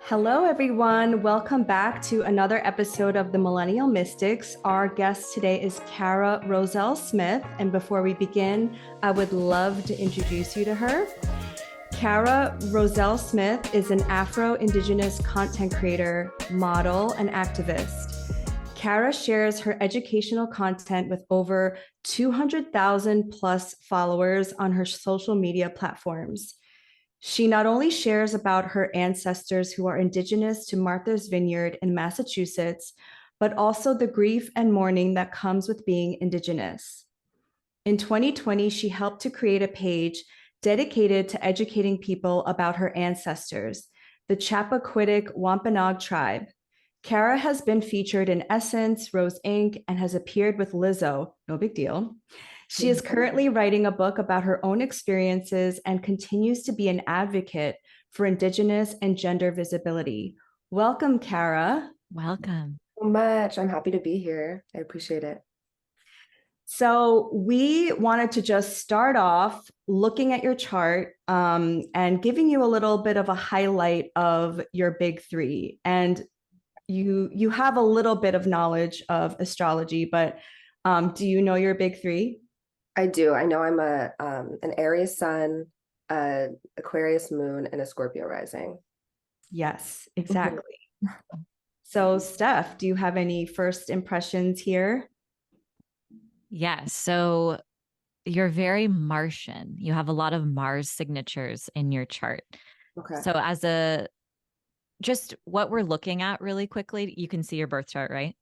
Hello, everyone. Welcome back to another episode of the Millennial Mystics. Our guest today is Kara Roselle Smith. And before we begin, I would love to introduce you to her. Kara Roselle Smith is an Afro-Indigenous content creator, model, and activist. Kara shares her educational content with over 200,000 plus followers on her social media platforms. She not only shares about her ancestors who are Indigenous to Martha's Vineyard in Massachusetts, but also the grief and mourning that comes with being Indigenous. In 2020, she helped to create a page dedicated to educating people about her ancestors, the Chappaquiddick Wampanoag tribe. Kara has been featured in Essence, Rose Inc., and has appeared with Lizzo, no big deal. She is currently writing a book about her own experiences and continues to be an advocate for Indigenous and gender visibility. Welcome, Kara. Welcome. So much. I'm happy to be here. I appreciate it. So we wanted to just start off looking at your chart and giving you a little bit of a highlight of your big three. And you have a little bit of knowledge of astrology, but do you know your big three? I do. I know I'm an Aries sun, Aquarius moon, and a Scorpio rising. Yes, exactly. So, Steph, do you have any first impressions here? Yes. So you're very Martian. You have a lot of Mars signatures in your chart. Okay. So just what we're looking at really quickly, you can see your birth chart, right?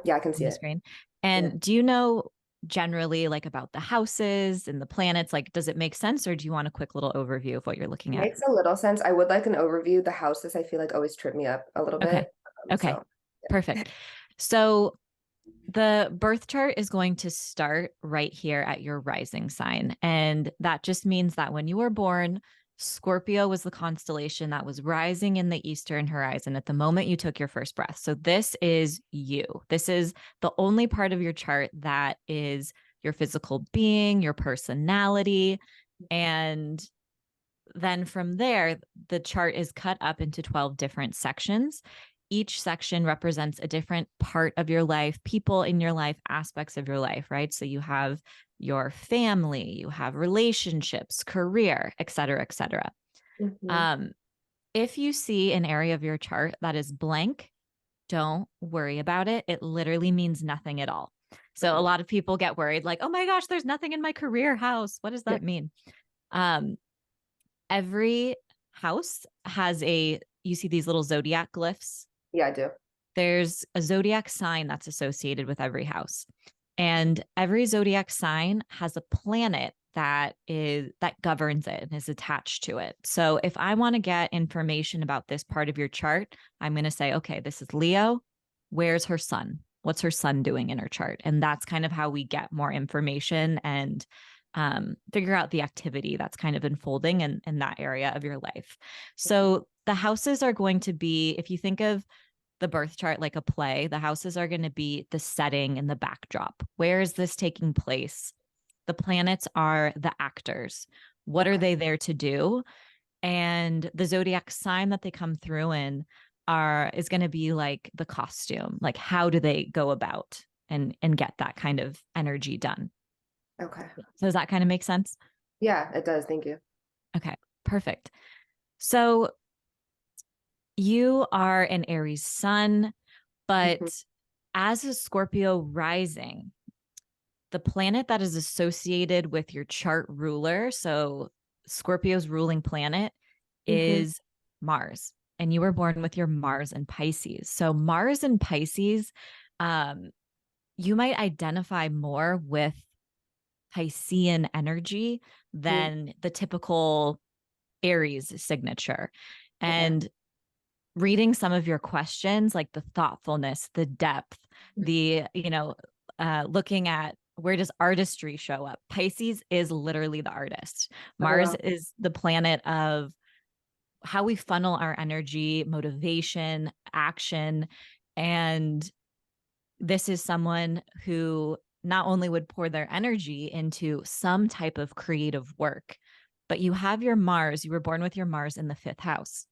Yeah, I can see On the it. screen. And do you know generally like about the houses and the planets? Like, does it make sense, or do you want a quick little overview of what you're looking at? Makes a little sense. I would like an overview. The houses I feel like always trip me up a little Okay. bit. Okay. Yeah. Perfect. So the birth chart is going to start right here at your rising sign. And that just means that when you were born, Scorpio was the constellation that was rising in the eastern horizon at the moment you took your first breath. So this is you. This is the only part of your chart that is your physical being, your personality. And then from there, the chart is cut up into 12 different sections. Each section represents a different part of your life, people in your life, aspects of your life, right? So you have your family, you have relationships, career, et cetera, et cetera. If you see an area of your chart that is blank, don't worry about it. It literally means nothing at all. So a lot of people get worried, like, oh my gosh, there's nothing in my career house. What does that mean? Every house has you see these little zodiac glyphs? Yeah, I do. There's a zodiac sign that's associated with every house. And every zodiac sign has a planet that governs it and is attached to it. So if I want to get information about this part of your chart, I'm going to say, okay, this is Leo. Where's her sun? What's her sun doing in her chart? And that's kind of how we get more information and figure out the activity that's kind of unfolding in that area of your life. So the houses are going to be, if you think of the birth chart like a play, the houses are going to be the setting and the backdrop. Where is this taking place? The planets are the actors. What are they there to do? And the zodiac sign that they come through in is going to be like the costume. Like, how do they go about and get that kind of energy done? Okay. So does that kind of make sense? Yeah, it does. Thank you. Okay, perfect. So you are an Aries sun, but as a Scorpio rising, the planet that is associated with your chart ruler, so Scorpio's ruling planet, is Mars. And you were born with your Mars in Pisces. So Mars in Pisces, you might identify more with Piscean energy than the typical Aries signature. And reading some of your questions, like the thoughtfulness, the depth, looking at where does artistry show up? Pisces is literally the artist. Mars is the planet of how we funnel our energy, motivation, action. And this is someone who not only would pour their energy into some type of creative work, but you have your Mars, you were born with your Mars in the fifth house.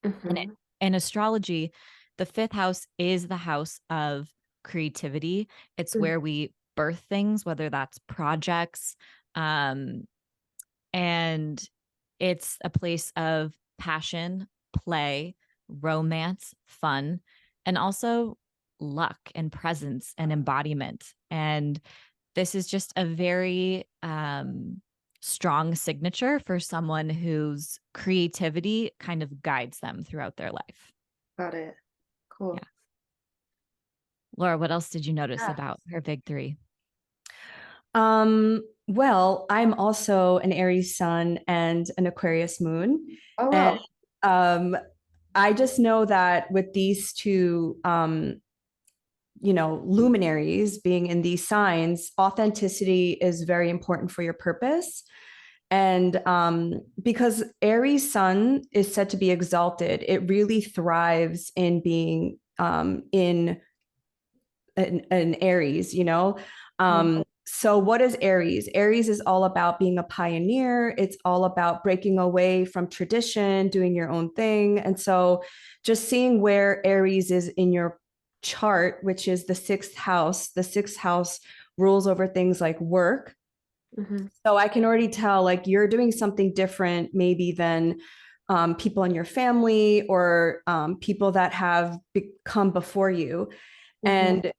And in astrology, the fifth house is the house of creativity. It's where we birth things, whether that's projects, and it's a place of passion, play, romance, fun, and also luck and presence and embodiment. And this is just a very strong signature for someone whose creativity kind of guides them throughout their life. Got it. Cool. Yeah. Laura, what else did you notice Yeah. about her big three? Well, I'm also an Aries sun and an Aquarius moon. Oh, And wow. I just know that with these two, luminaries being in these signs, authenticity is very important for your purpose. And because Aries sun is said to be exalted, it really thrives in being in an Aries, So what is Aries? Aries is all about being a pioneer. It's all about breaking away from tradition, doing your own thing. And so just seeing where Aries is in your chart, which is the sixth house rules over things like work. So I can already tell like you're doing something different maybe than people in your family or people that have come before you. And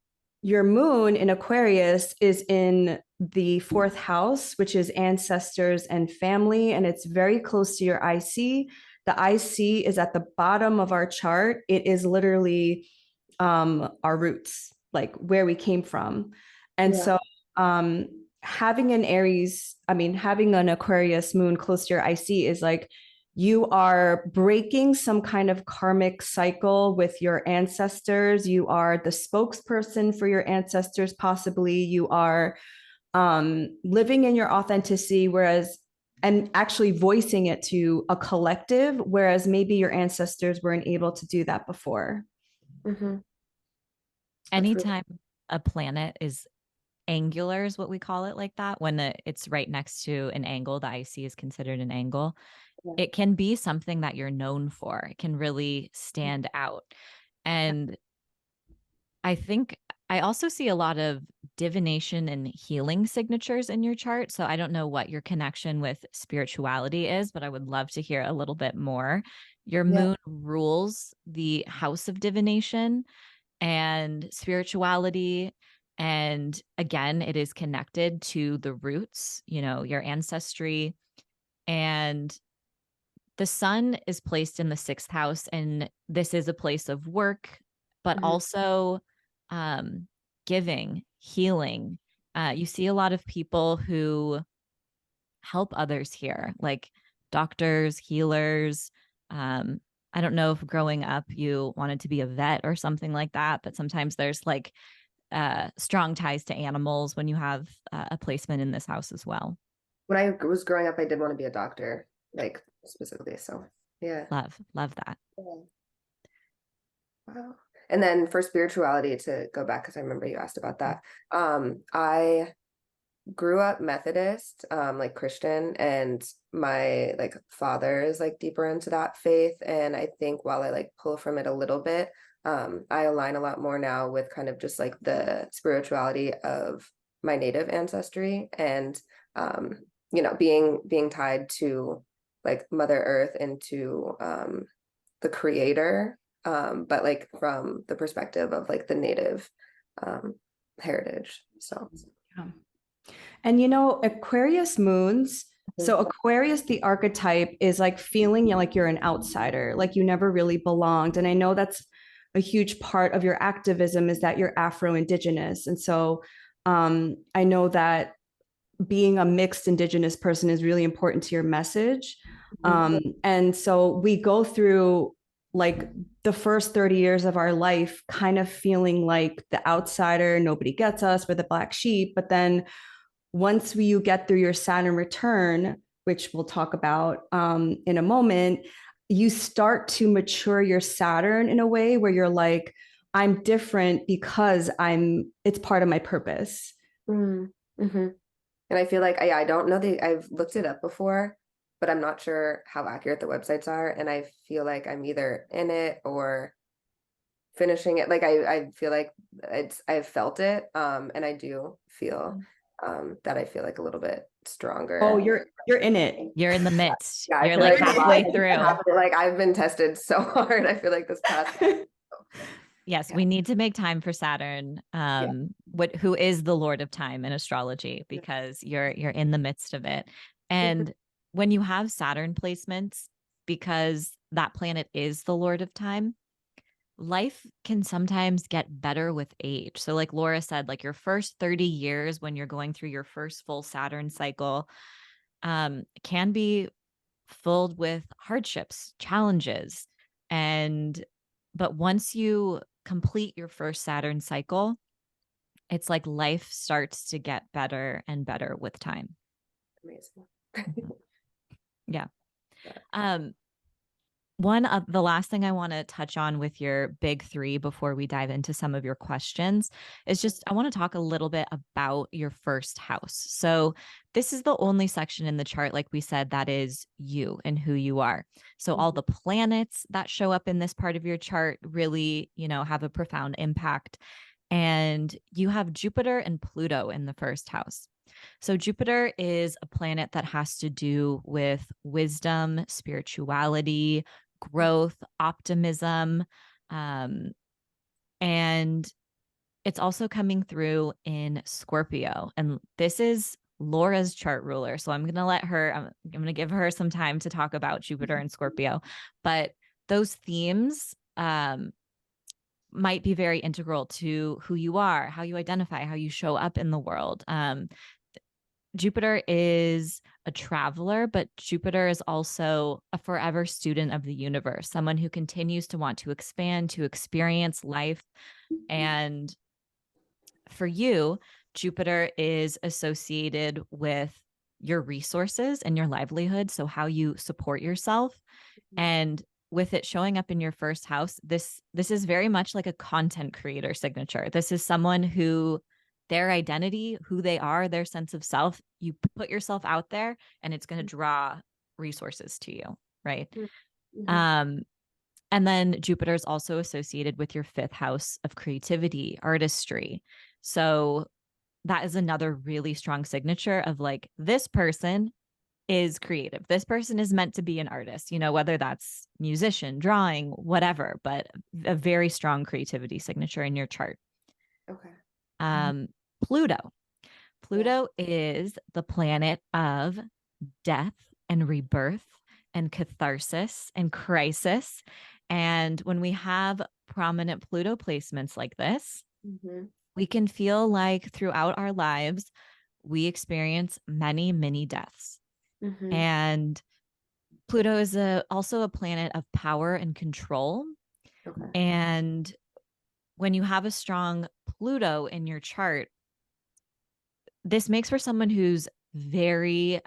your moon in Aquarius is in the fourth house, which is ancestors and family, and it's very close to your IC. The IC is at the bottom of our chart. It is literally our roots, like where we came from. And so having having an Aquarius moon close to your IC is like you are breaking some kind of karmic cycle with your ancestors. You are the spokesperson for your ancestors, possibly. You are living in your authenticity, and actually voicing it to a collective, whereas maybe your ancestors weren't able to do that before. Anytime a planet is angular is what we call it, like that, when it's right next to an angle, the IC is considered an angle. It can be something that you're known for. It can really stand out. And I think I also see a lot of divination and healing signatures in your chart. So I don't know what your connection with spirituality is, but I would love to hear a little bit more. Your moon rules the house of divination and spirituality. And again, it is connected to the roots, your ancestry. And the sun is placed in the sixth house, and this is a place of work, but also giving, healing. You see a lot of people who help others here, like doctors, healers. I don't know if growing up you wanted to be a vet or something like that, but sometimes there's like strong ties to animals when you have a placement in this house as well. When I was growing up, I did want to be a doctor, like specifically. So yeah. Love that. Wow. And then for spirituality, to go back, because I remember you asked about that. I grew up Methodist, like Christian, and my like father is like deeper into that faith. And I think while I like pull from it a little bit, I align a lot more now with kind of just like the spirituality of my native ancestry and being tied to like Mother Earth and to the creator, but like from the perspective of like the native heritage. So And Aquarius moons, so Aquarius, the archetype is like feeling like you're an outsider, like you never really belonged. And I know that's a huge part of your activism is that you're Afro-Indigenous. And so I know that being a mixed Indigenous person is really important to your message. And so we go through like the first 30 years of our life kind of feeling like the outsider, nobody gets us, we're the black sheep. But then once you get through your Saturn return, which we'll talk about in a moment, you start to mature your Saturn in a way where you're like, I'm different because it's part of my purpose. and I feel like I don't know I've looked it up before, but I'm not sure how accurate the websites are. And I feel like I'm either in it or finishing it. Like I feel like I've felt it. And I do feel that I feel like a little bit stronger. Oh, you're in it. You're in the midst. Yeah, You're like halfway like, through. like I've been tested so hard. I feel like this past Yes, Yeah. we need to make time for Saturn, who is the Lord of Time in astrology, because you're in the midst of it. And when you have Saturn placements, because that planet is the Lord of Time, life can sometimes get better with age. So like Laura said, like your first 30 years when you're going through your first full Saturn cycle, can be filled with hardships, challenges. But once you complete your first Saturn cycle, it's like life starts to get better and better with time. Amazing. Yeah. One of the last thing I want to touch on with your big three before we dive into some of your questions is just I want to talk a little bit about your first house. So this is the only section in the chart, like we said, that is you and who you are. So all the planets that show up in this part of your chart really, have a profound impact. And you have Jupiter and Pluto in the first house. So Jupiter is a planet that has to do with wisdom, spirituality, growth, optimism. And it's also coming through in Scorpio. And this is Laura's chart ruler. So I'm going to give her some time to talk about Jupiter and Scorpio. But those themes might be very integral to who you are, how you identify, how you show up in the world. Jupiter is a traveler, but Jupiter is also a forever student of the universe, someone who continues to want to expand, to experience life. And for you, Jupiter is associated with your resources and your livelihood, so how you support yourself. And with it showing up in your first house, this is very much like a content creator signature. This is someone who their identity, who they are, their sense of self, you put yourself out there and it's going to draw resources to you, right? And then Jupiter is also associated with your fifth house of creativity, artistry. So that is another really strong signature of like, this person is creative. This person is meant to be an artist, whether that's musician, drawing, whatever, but a very strong creativity signature in your chart. Okay. Pluto is the planet of death and rebirth and catharsis and crisis. And when we have prominent Pluto placements like this, we can feel like throughout our lives, we experience many, many deaths. And Pluto is also a planet of power and control. And when you have a strong Pluto in your chart, this makes for someone who's very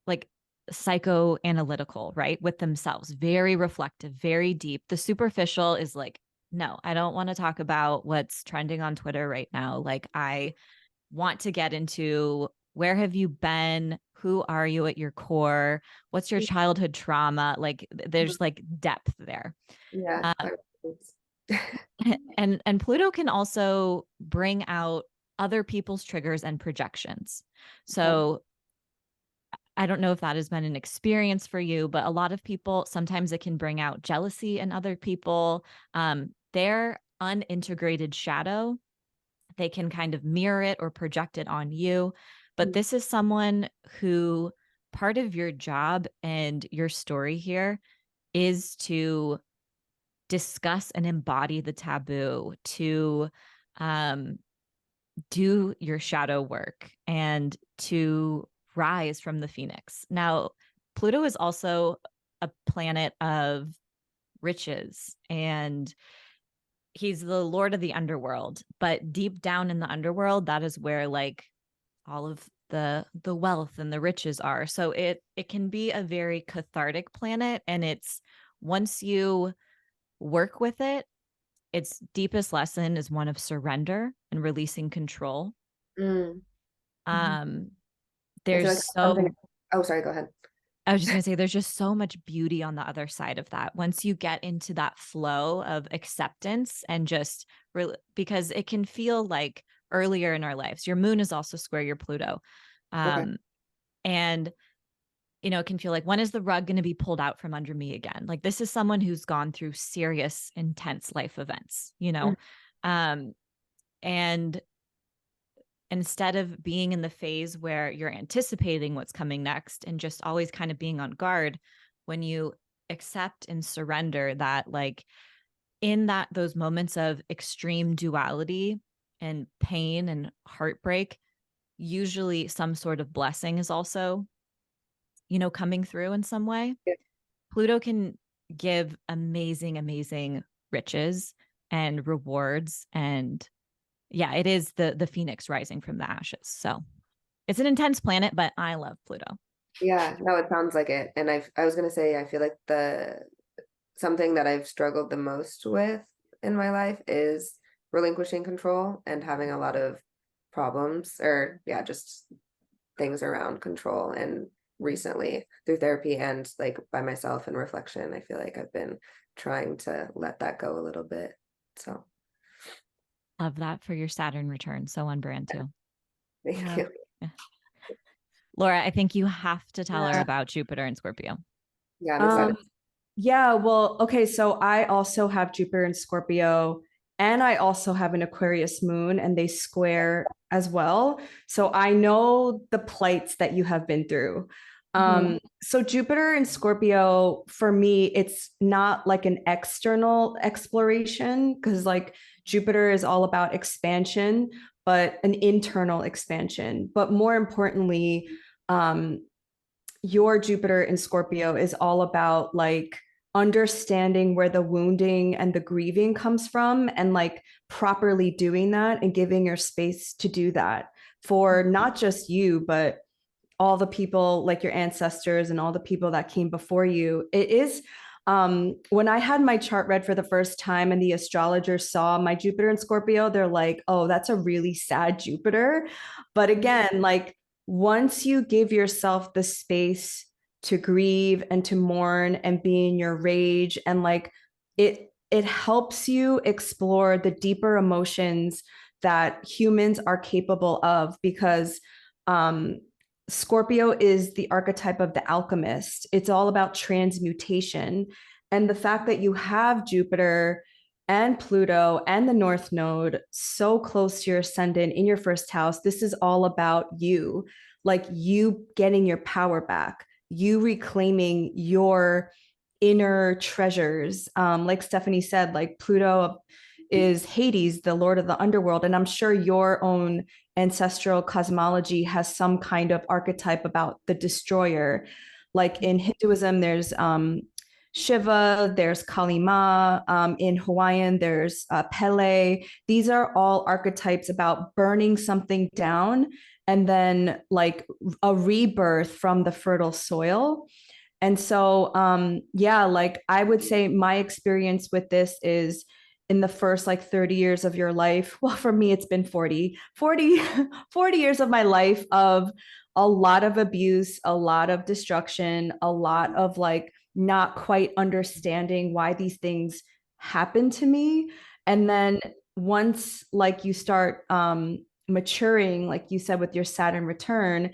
like psychoanalytical, right? With themselves, very reflective, very deep. The superficial is like, no, I don't want to talk about what's trending on Twitter right now. Like, I want to get into where have you been? Who are you at your core? What's your childhood trauma? Like, there's like depth there. Yeah. And Pluto can also bring out other people's triggers and projections. So I don't know if that has been an experience for you, but a lot of people, sometimes it can bring out jealousy in other people. Their unintegrated shadow, they can kind of mirror it or project it on you. But this is someone who part of your job and your story here is to discuss and embody the taboo, to do your shadow work and to rise from the phoenix. Now, Pluto is also a planet of riches, and he's the lord of the underworld, but deep down in the underworld, that is where like all of the wealth and the riches are. So it can be a very cathartic planet, and it's once you work with it, its deepest lesson is one of surrender and releasing control. There's like so Oh, sorry, go ahead. I was just going to say, there's just so much beauty on the other side of that. Once you get into that flow of acceptance and just because it can feel like earlier in our lives, your moon is also square your Pluto. Okay. And, it can feel like, when is the rug going to be pulled out from under me again? Like, this is someone who's gone through serious, intense life events, and instead of being in the phase where you're anticipating what's coming next and just always kind of being on guard, when you accept and surrender that, like, in those moments of extreme duality and pain and heartbreak, usually some sort of blessing is also, coming through in some way. Yeah. Pluto can give amazing, amazing riches and rewards, and yeah, it is the phoenix rising from the ashes. So it's an intense planet, but I love Pluto. Yeah, no, it sounds like it. And I was gonna say, I feel like something that I've struggled the most with in my life is relinquishing control and having a lot of problems, or yeah, just things around control. And recently through therapy and like by myself and reflection, I feel like I've been trying to let that go a little bit. So Love that for your Saturn return. So on brand too. thank you. Yeah. Laura, I think you have to tell her Yeah. about Jupiter and Scorpio. Yeah, I'm excited. Yeah, well, okay, so I also have Jupiter and Scorpio, and I also have an Aquarius moon, and they square as well. So I know the plights that you have been through. So Jupiter and Scorpio, for me, it's not like an external exploration, because like Jupiter is all about expansion, but an internal expansion. But more importantly, um, your Jupiter in Scorpio is all about like understanding where the wounding and the grieving comes from, and like properly doing that and giving your space to do that for not just you, but all the people like your ancestors and all the people that came before you. It is when I had my chart read for the first time and the astrologer saw my Jupiter in Scorpio, they're like, oh, that's a really sad Jupiter. But again, like once you give yourself the space to grieve and to mourn and be in your rage, and like it helps you explore the deeper emotions that humans are capable of, because um Scorpio is the archetype of the alchemist. It's all about transmutation. And the fact that you have Jupiter and Pluto and the North Node so close to your ascendant in your first house, this is all about you, like you getting your power back, you reclaiming your inner treasures. Like Stephanie said, like Pluto is Hades, the lord of the underworld. And I'm sure your own ancestral cosmology has some kind of archetype about the destroyer. Like in Hinduism, there's Shiva, there's Kali Ma. In Hawaiian, there's Pele. These are all archetypes about burning something down and then like a rebirth from the fertile soil. And so, yeah, like I would say my experience with this is in the first like 30 years of your life. Well, for me, it's been 40 years of my life of a lot of abuse, a lot of destruction, a lot of like not quite understanding why these things happen to me. And then once like you start maturing, like you said with your Saturn return,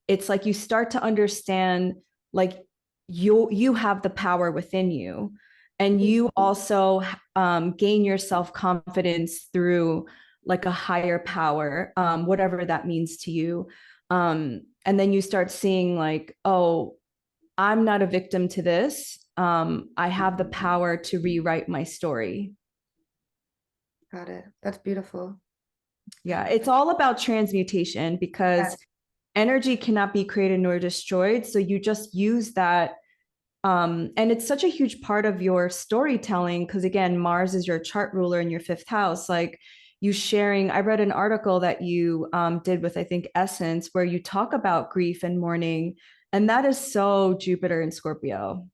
it's like you start to understand like you have the power within you, and you also gain your self-confidence through like a higher power, whatever that means to you. And then you start seeing like, oh, I'm not a victim to this. I have the power to rewrite my story. Got it. That's beautiful. Yeah, it's all about transmutation, because energy cannot be created nor destroyed. So you just use that. And it's such a huge part of your storytelling, because again, Mars is your chart ruler in your fifth house. Like you sharing, I read an article that you did with, I think, Essence, where you talk about grief and mourning. And that is so Jupiter and Scorpio.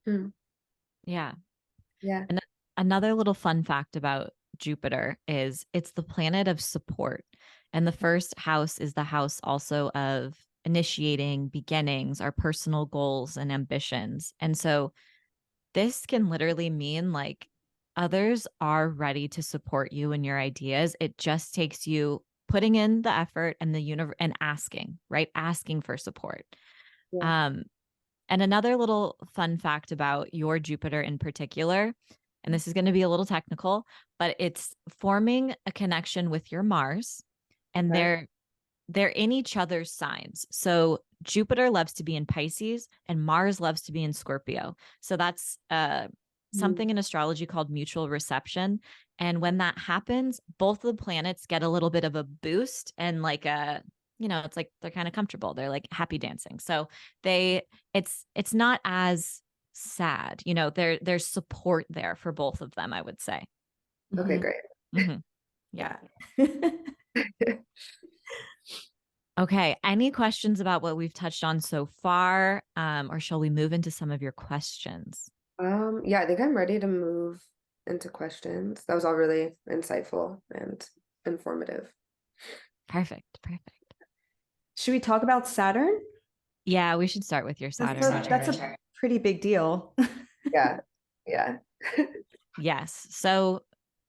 Mm-hmm. Yeah. Yeah. And another little fun fact about Jupiter is it's the planet of support. And the first house is the house also of initiating, beginnings, our personal goals and ambitions. And so this can literally mean like others are ready to support you and your ideas. It just takes you putting in the effort and the universe and asking, right? Asking for support. Yeah. And another little fun fact about your Jupiter in particular, and this is going to be a little technical, but it's forming a connection with your Mars, and Okay. they're in each other's signs. So Jupiter loves to be in Pisces and Mars loves to be in Scorpio. So that's something in astrology called mutual reception. And when that happens, both of the planets get a little bit of a boost and like a, it's like they're kind of comfortable. They're like happy dancing. So it's not as sad. There's support there for both of them, I would say. Okay, Mhm. great. Mhm. Yeah. Yeah. Okay. Any questions about what we've touched on so far? Or shall we move into some of your questions? Yeah, I think I'm ready to move into questions. That was all really insightful and informative. Perfect. Perfect. Should we talk about Saturn? Yeah, we should start with your Saturn. That's a pretty big deal. Yeah. Yeah. Yes. So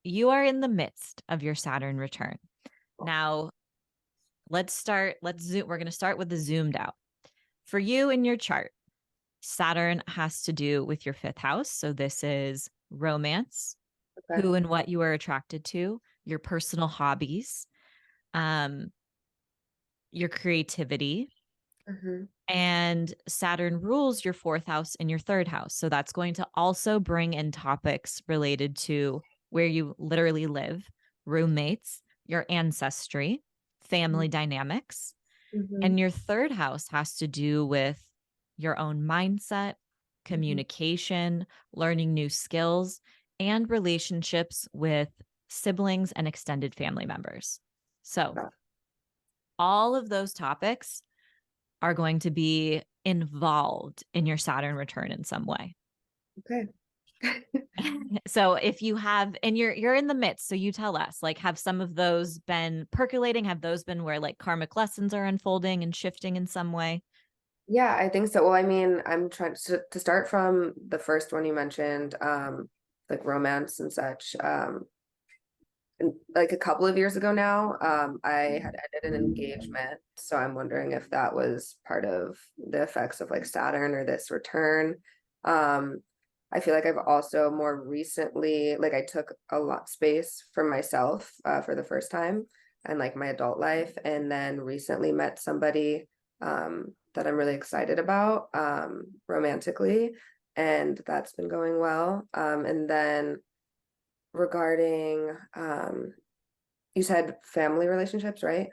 you are in the midst of your Saturn return. Now, let's zoom. We're going to start with the zoomed out. For you in your chart, Saturn has to do with your 5th house. So this is romance, Okay. who and what you are attracted to, your personal hobbies, your creativity, and Saturn rules your 4th house and your 3rd house. So that's going to also bring in topics related to where you literally live, roommates, your ancestry, family dynamics. And your 3rd house has to do with your own mindset, communication, learning new skills, and relationships with siblings and extended family members. So all of those topics are going to be involved in your Saturn return in some way. Okay. So if you have, and you're in the midst, so you tell us, like, have some of those been percolating? Have those been where like karmic lessons are unfolding and shifting in some way? Yeah, I think so. Well, I mean, I'm trying to start from the first one you mentioned, like romance and such. Like a couple of years ago now, I had ended an engagement. So I'm wondering if that was part of the effects of like Saturn or this return. I feel like I've also more recently, like I took a lot space for myself for the first time and like my adult life, and then recently met somebody that I'm really excited about romantically, and that's been going well. And then regarding you said family relationships, right?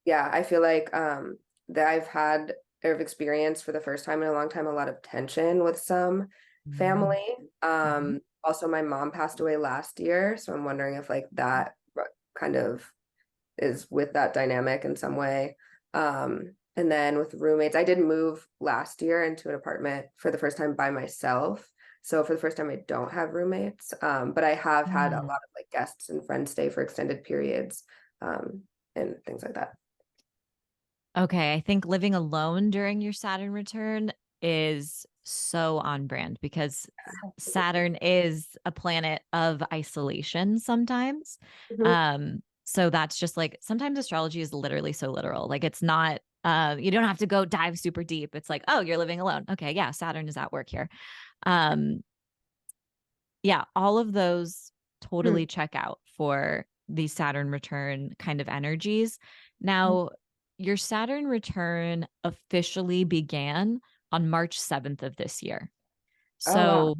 Yeah, I feel like that I've experienced for the first time in a long time a lot of tension with some family. Also my mom passed away last year, so I'm wondering if like that kind of is with that dynamic in some way. And then with roommates, I did move last year into an apartment for the first time by myself. So for the first time, I don't have roommates, but I have had a lot of like guests and friends stay for extended periods, and things like that. Okay, I think living alone during your Saturn return is so on brand because Saturn is a planet of isolation sometimes. So that's just like sometimes astrology is literally so literal. Like it's not you don't have to go dive super deep. It's like, oh, you're living alone. Okay, yeah, Saturn is at work here. Yeah, all of those totally check out for the Saturn return kind of energies. Now, your Saturn return officially began on March 7th of this year. Oh, wow. So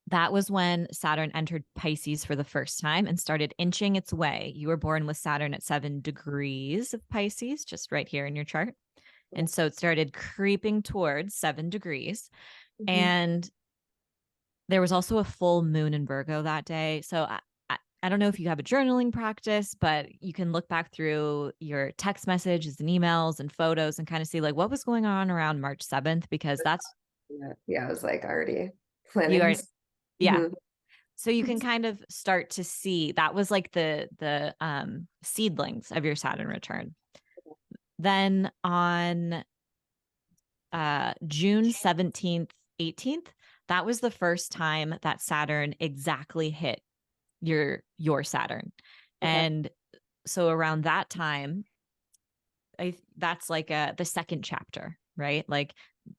that was when Saturn entered Pisces for the first time and started inching its way. You were born with Saturn at 7 degrees of Pisces, just right here in your chart. And so it started creeping towards 7 degrees. And there was also a full moon in Virgo that day. So I don't know if you have a journaling practice, but you can look back through your text messages and emails and photos and kind of see like what was going on around March 7th, because that's Yeah, I was like already you planning. are, yeah. So you can kind of start to see that was like the seedlings of your Saturn return. Then on June 17th, 18th, that was the first time that Saturn exactly hit your Saturn. Okay. And so around that time, that's like the second chapter, right? Like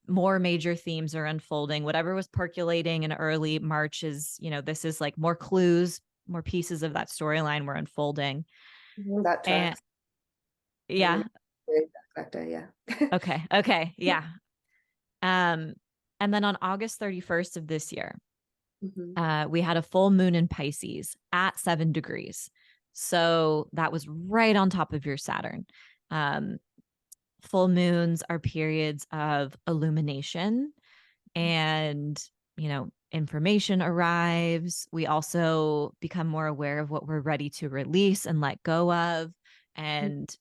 more major themes are unfolding. Whatever was percolating in early March is, this is like more clues, more pieces of that storyline were unfolding. That And tracks. yeah. Yeah. Okay. Yeah. And then on August 31st of this year, we had a full moon in Pisces at 7 degrees. So that was right on top of your Saturn. Full moons are periods of illumination and, information arrives. We also become more aware of what we're ready to release and let go of. And,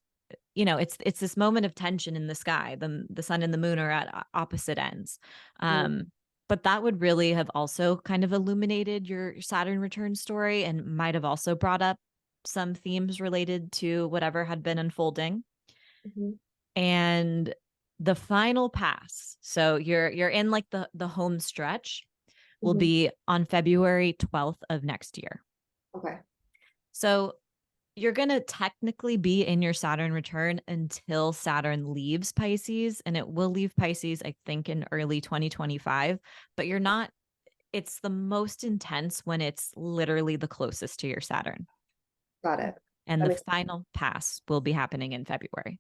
it's this moment of tension in the sky. The sun and the moon are at opposite ends. But that would really have also kind of illuminated your Saturn return story and might have also brought up some themes related to whatever had been unfolding. And the final pass, so you're in like the home stretch, will be on February 12th of next year. Okay. So you're going to technically be in your Saturn return until Saturn leaves Pisces, and it will leave Pisces, I think, in early 2025, but you're not, it's the most intense when it's literally the closest to your Saturn. Got it. And the final pass will be happening in February.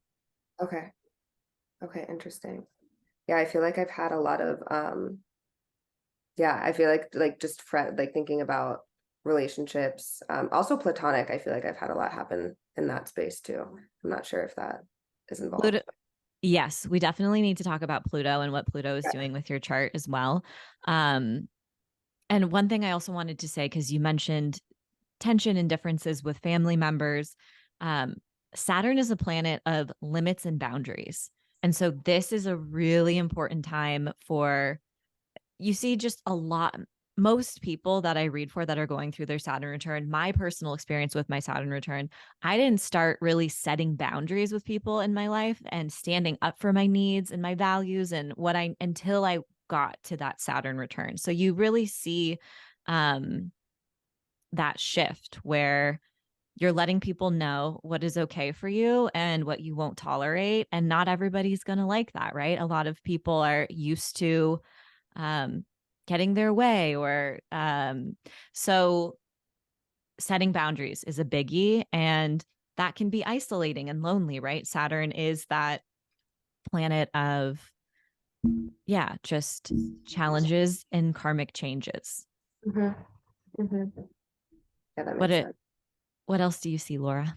Okay. Interesting. Yeah, I feel like I've had a lot of I feel like just like thinking about relationships, also platonic. I feel like I've had a lot happen in that space too. I'm not sure if that is involved. Pluto, yes, we definitely need to talk about Pluto and what Pluto is doing with your chart as well. And one thing I also wanted to say, because you mentioned tension and differences with family members, Saturn is a planet of limits and boundaries. And so this is a really important time for, you see just a lot, most people that I read for that are going through their Saturn return, my personal experience with my Saturn return, I didn't start really setting boundaries with people in my life and standing up for my needs and my values and until I got to that Saturn return. So you really see that shift where you're letting people know what is okay for you and what you won't tolerate. And not everybody's going to like that, right? A lot of people are used to getting their way so setting boundaries is a biggie, and that can be isolating and lonely, right? Saturn is that planet of, just challenges and karmic changes. Yeah, that makes sense. What else do you see, Laura?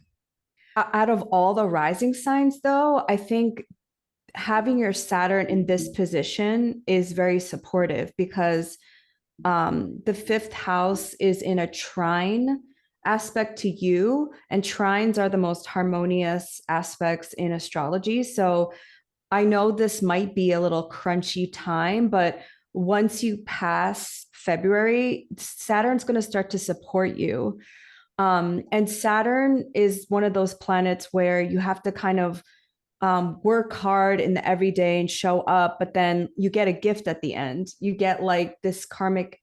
Out of all the rising signs, though, I think having your Saturn in this position is very supportive because the fifth house is in a trine aspect to you, and trines are the most harmonious aspects in astrology. So I know this might be a little crunchy time, but once you pass February, Saturn's going to start to support you. And Saturn is one of those planets where you have to kind of work hard in the everyday and show up, but then you get a gift at the end. You get like this karmic,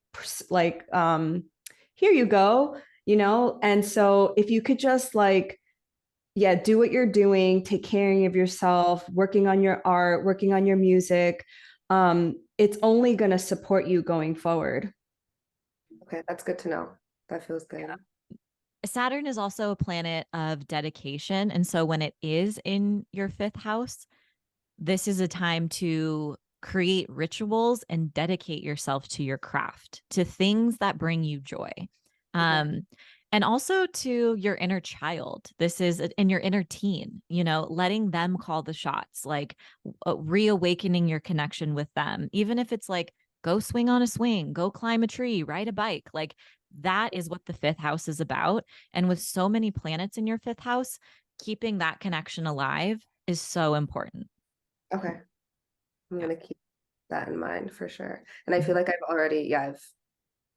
like, here you go, And so if you could just like, do what you're doing, take care of yourself, working on your art, working on your music, it's only going to support you going forward. Okay, that's good to know. That feels good. Yeah. Saturn is also a planet of dedication. And so when it is in your fifth house, this is a time to create rituals and dedicate yourself to your craft, to things that bring you joy. And also to your inner child. This is in your inner teen, letting them call the shots, like reawakening your connection with them. Even if it's like, go swing on a swing, go climb a tree, ride a bike. Like that is what the fifth house is about. And with so many planets in your fifth house, keeping that connection alive is so important. Okay. I'm going to keep that in mind for sure. And I feel like I've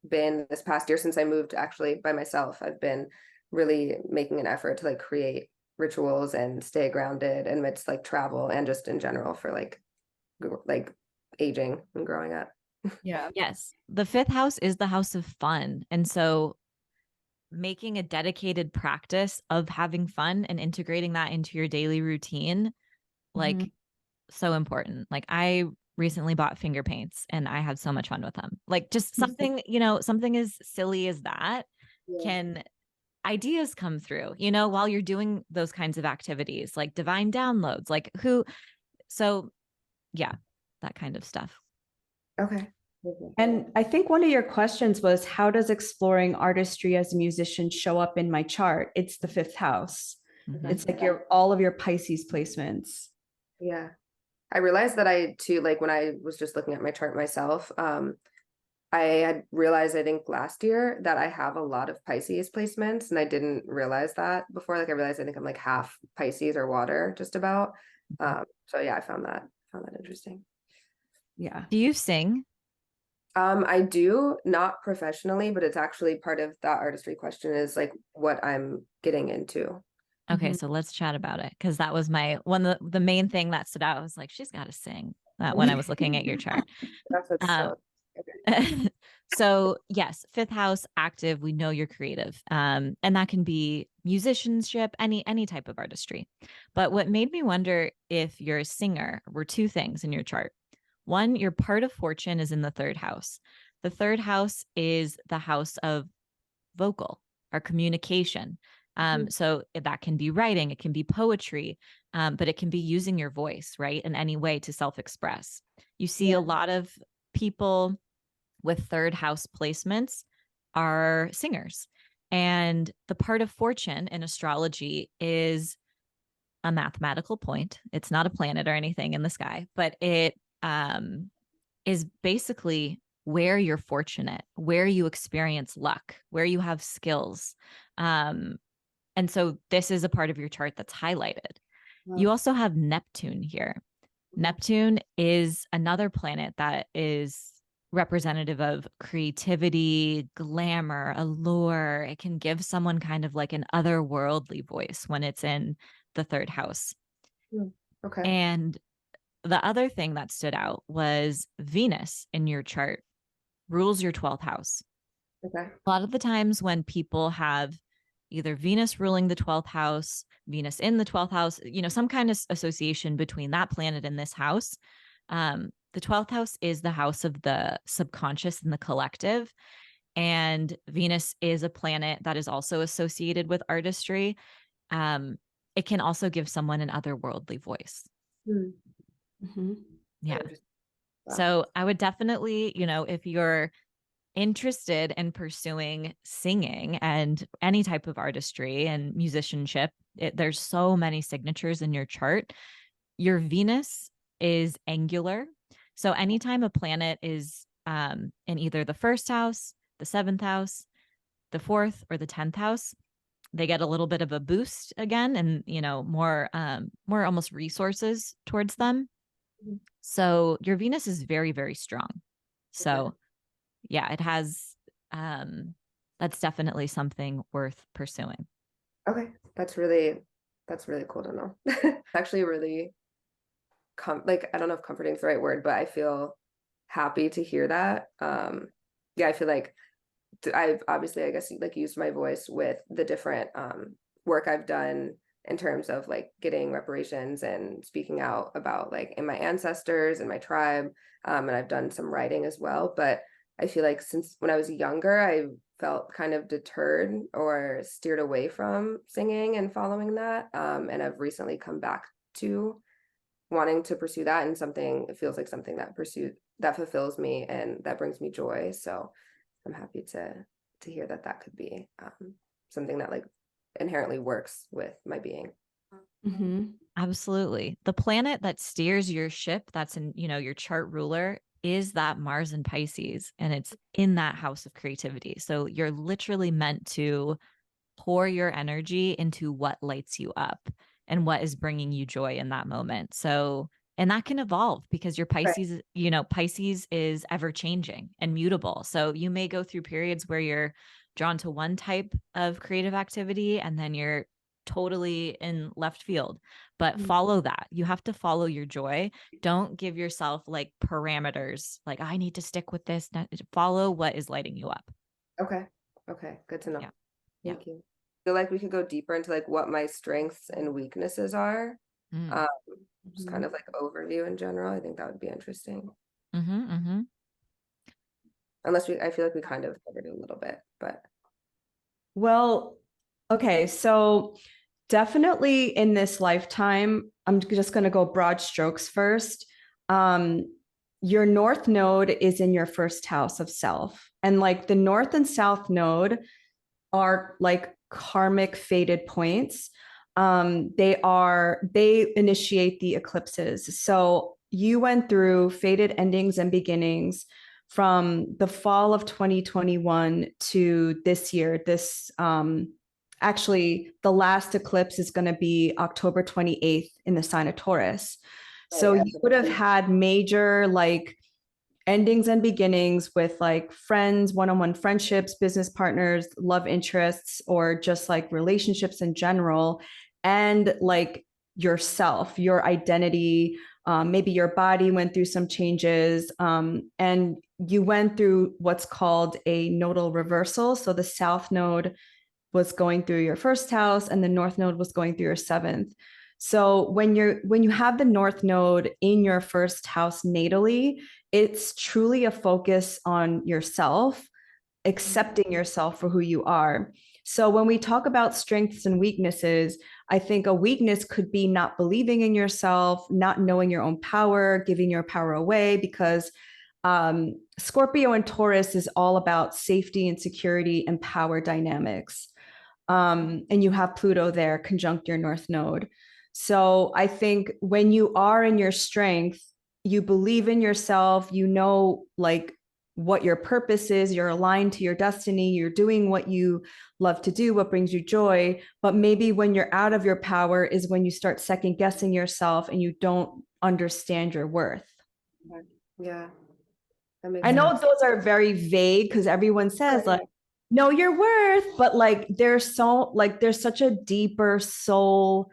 been this past year since I moved actually by myself. I've been really making an effort to like create rituals and stay grounded amidst like travel and just in general for like aging and growing up. Yeah. Yes. The fifth house is the house of fun. And so making a dedicated practice of having fun and integrating that into your daily routine, like Mhm. so important. Like I recently bought finger paints and I had so much fun with them. Like just something, something as silly as that Yeah. can ideas come through, while you're doing those kinds of activities, like divine downloads, so yeah, that kind of stuff. Okay. And I think one of your questions was, how does exploring artistry as a musician show up in my chart? It's the fifth house. Mhm. It's like all of your Pisces placements. Yeah. I realized that I too, like when I was just looking at my chart myself, I had realized, I think last year, that I have a lot of Pisces placements, and I didn't realize that before. Like I realized I think I'm like half Pisces or water, just about. So yeah, I found that interesting. Yeah. Do you sing? I do, not professionally, but it's actually part of that artistry question is like what I'm getting into. Okay, Mhm. so let's chat about it, because that was my the main thing that stood out. I was like, she's got to sing, that when I was looking at your chart. That's what's Um, so okay. so yes, fifth house active, we know you're creative. And that can be musicianship, any type of artistry. But what made me wonder if you're a singer were two things in your chart. One, your part of fortune is in the third house. The third house is the house of vocal or communication. So that can be writing, it can be poetry, but it can be using your voice, right, in any way to self-express. You see Yeah. a lot of people with third house placements are singers. And the part of fortune in astrology is a mathematical point. It's not a planet or anything in the sky, but it is basically where you're fortunate, where you experience luck, where you have skills. And so this is a part of your chart that's highlighted. You Wow. also have Neptune here. Neptune is another planet that is representative of creativity, glamour, allure. It can give someone kind of like an otherworldly voice when it's in the third house. Okay. And the other thing that stood out was Venus in your chart rules your 12th house. Okay. A lot of the times when people have either Venus ruling the 12th house, Venus in the 12th house, some kind of association between that planet and this house. The 12th house is the house of the subconscious and the collective. And Venus is a planet that is also associated with artistry. It can also give someone an otherworldly voice. Mm-hmm. Yeah. Wow. So I would definitely, if you're interested in pursuing singing and any type of artistry and musicianship, there's so many signatures in your chart. Your Venus is angular. So anytime a planet is in either the first house, the seventh house, the fourth, or the 10th house, they get a little bit of a boost again, and more almost resources towards them. Mhm. So your Venus is very, very strong. So Okay. yeah, it has, that's definitely something worth pursuing. Okay. That's really cool to know. It's actually really like, I don't know if comforting is the right word, but I feel happy to hear that. Yeah, I feel like I've obviously, I guess, like used my voice with the different work I've done in terms of like getting reparations and speaking out about like in my ancestors and my tribe. And I've done some writing as well. But I feel like since when I was younger, I felt kind of deterred or steered away from singing and following that. And I've recently come back to wanting to pursue that, and something, it feels like something that fulfills me and that brings me joy. So I'm happy to hear that that could be something that like inherently works with my being. Mm-hmm. Absolutely. The planet that steers your ship, that's in, your chart ruler, is that Mars in Pisces, and it's in that house of creativity. So you're literally meant to pour your energy into what lights you up and what is bringing you joy in that moment. So, and that can evolve because your Right. Pisces, Pisces is ever changing and mutable. So you may go through periods where you're drawn to one type of creative activity, and then you're totally in left field, but follow that. You have to follow your joy. Don't give yourself like parameters, like I need to stick with this. Follow what is lighting you up. Okay. Good to know. Yeah. Thank you. I feel like we could go deeper into like what my strengths and weaknesses are. Mm. Just kind of like overview in general. I think that would be interesting. Unless I feel like we kind of covered it a little bit, but. Well, okay, so definitely in this lifetime, I'm just going to go broad strokes first. Your North Node is in your first house of self. And like the North and South Node are like karmic fated points. They initiate the eclipses. So you went through fated endings and beginnings from the fall of 2021 to this year. Actually, the last eclipse is going to be October 28th in the sign of Taurus. So yeah. you would have had major like endings and beginnings with like friends, one-on-one friendships, business partners, love interests, or just like relationships in general, and like yourself, your identity. Maybe your body went through some changes, and you went through what's called a nodal reversal. So the South Node was going through your first house and the North Node was going through your seventh. So when you have the North Node in your first house natally, it's truly a focus on yourself, accepting yourself for who you are. So when we talk about strengths and weaknesses, I think a weakness could be not believing in yourself, not knowing your own power, giving your power away, because Scorpio and Taurus is all about safety and security and power dynamics. And you have Pluto there conjunct your North Node. So I think when you are in your strength, you believe in yourself, you know, like what your purpose is, you're aligned to your destiny, you're doing what you love to do, what brings you joy. But maybe when you're out of your power is when you start second guessing yourself and you don't understand your worth. Yeah. I know those are very vague because everyone says like, know your worth, but like there's such a deeper soul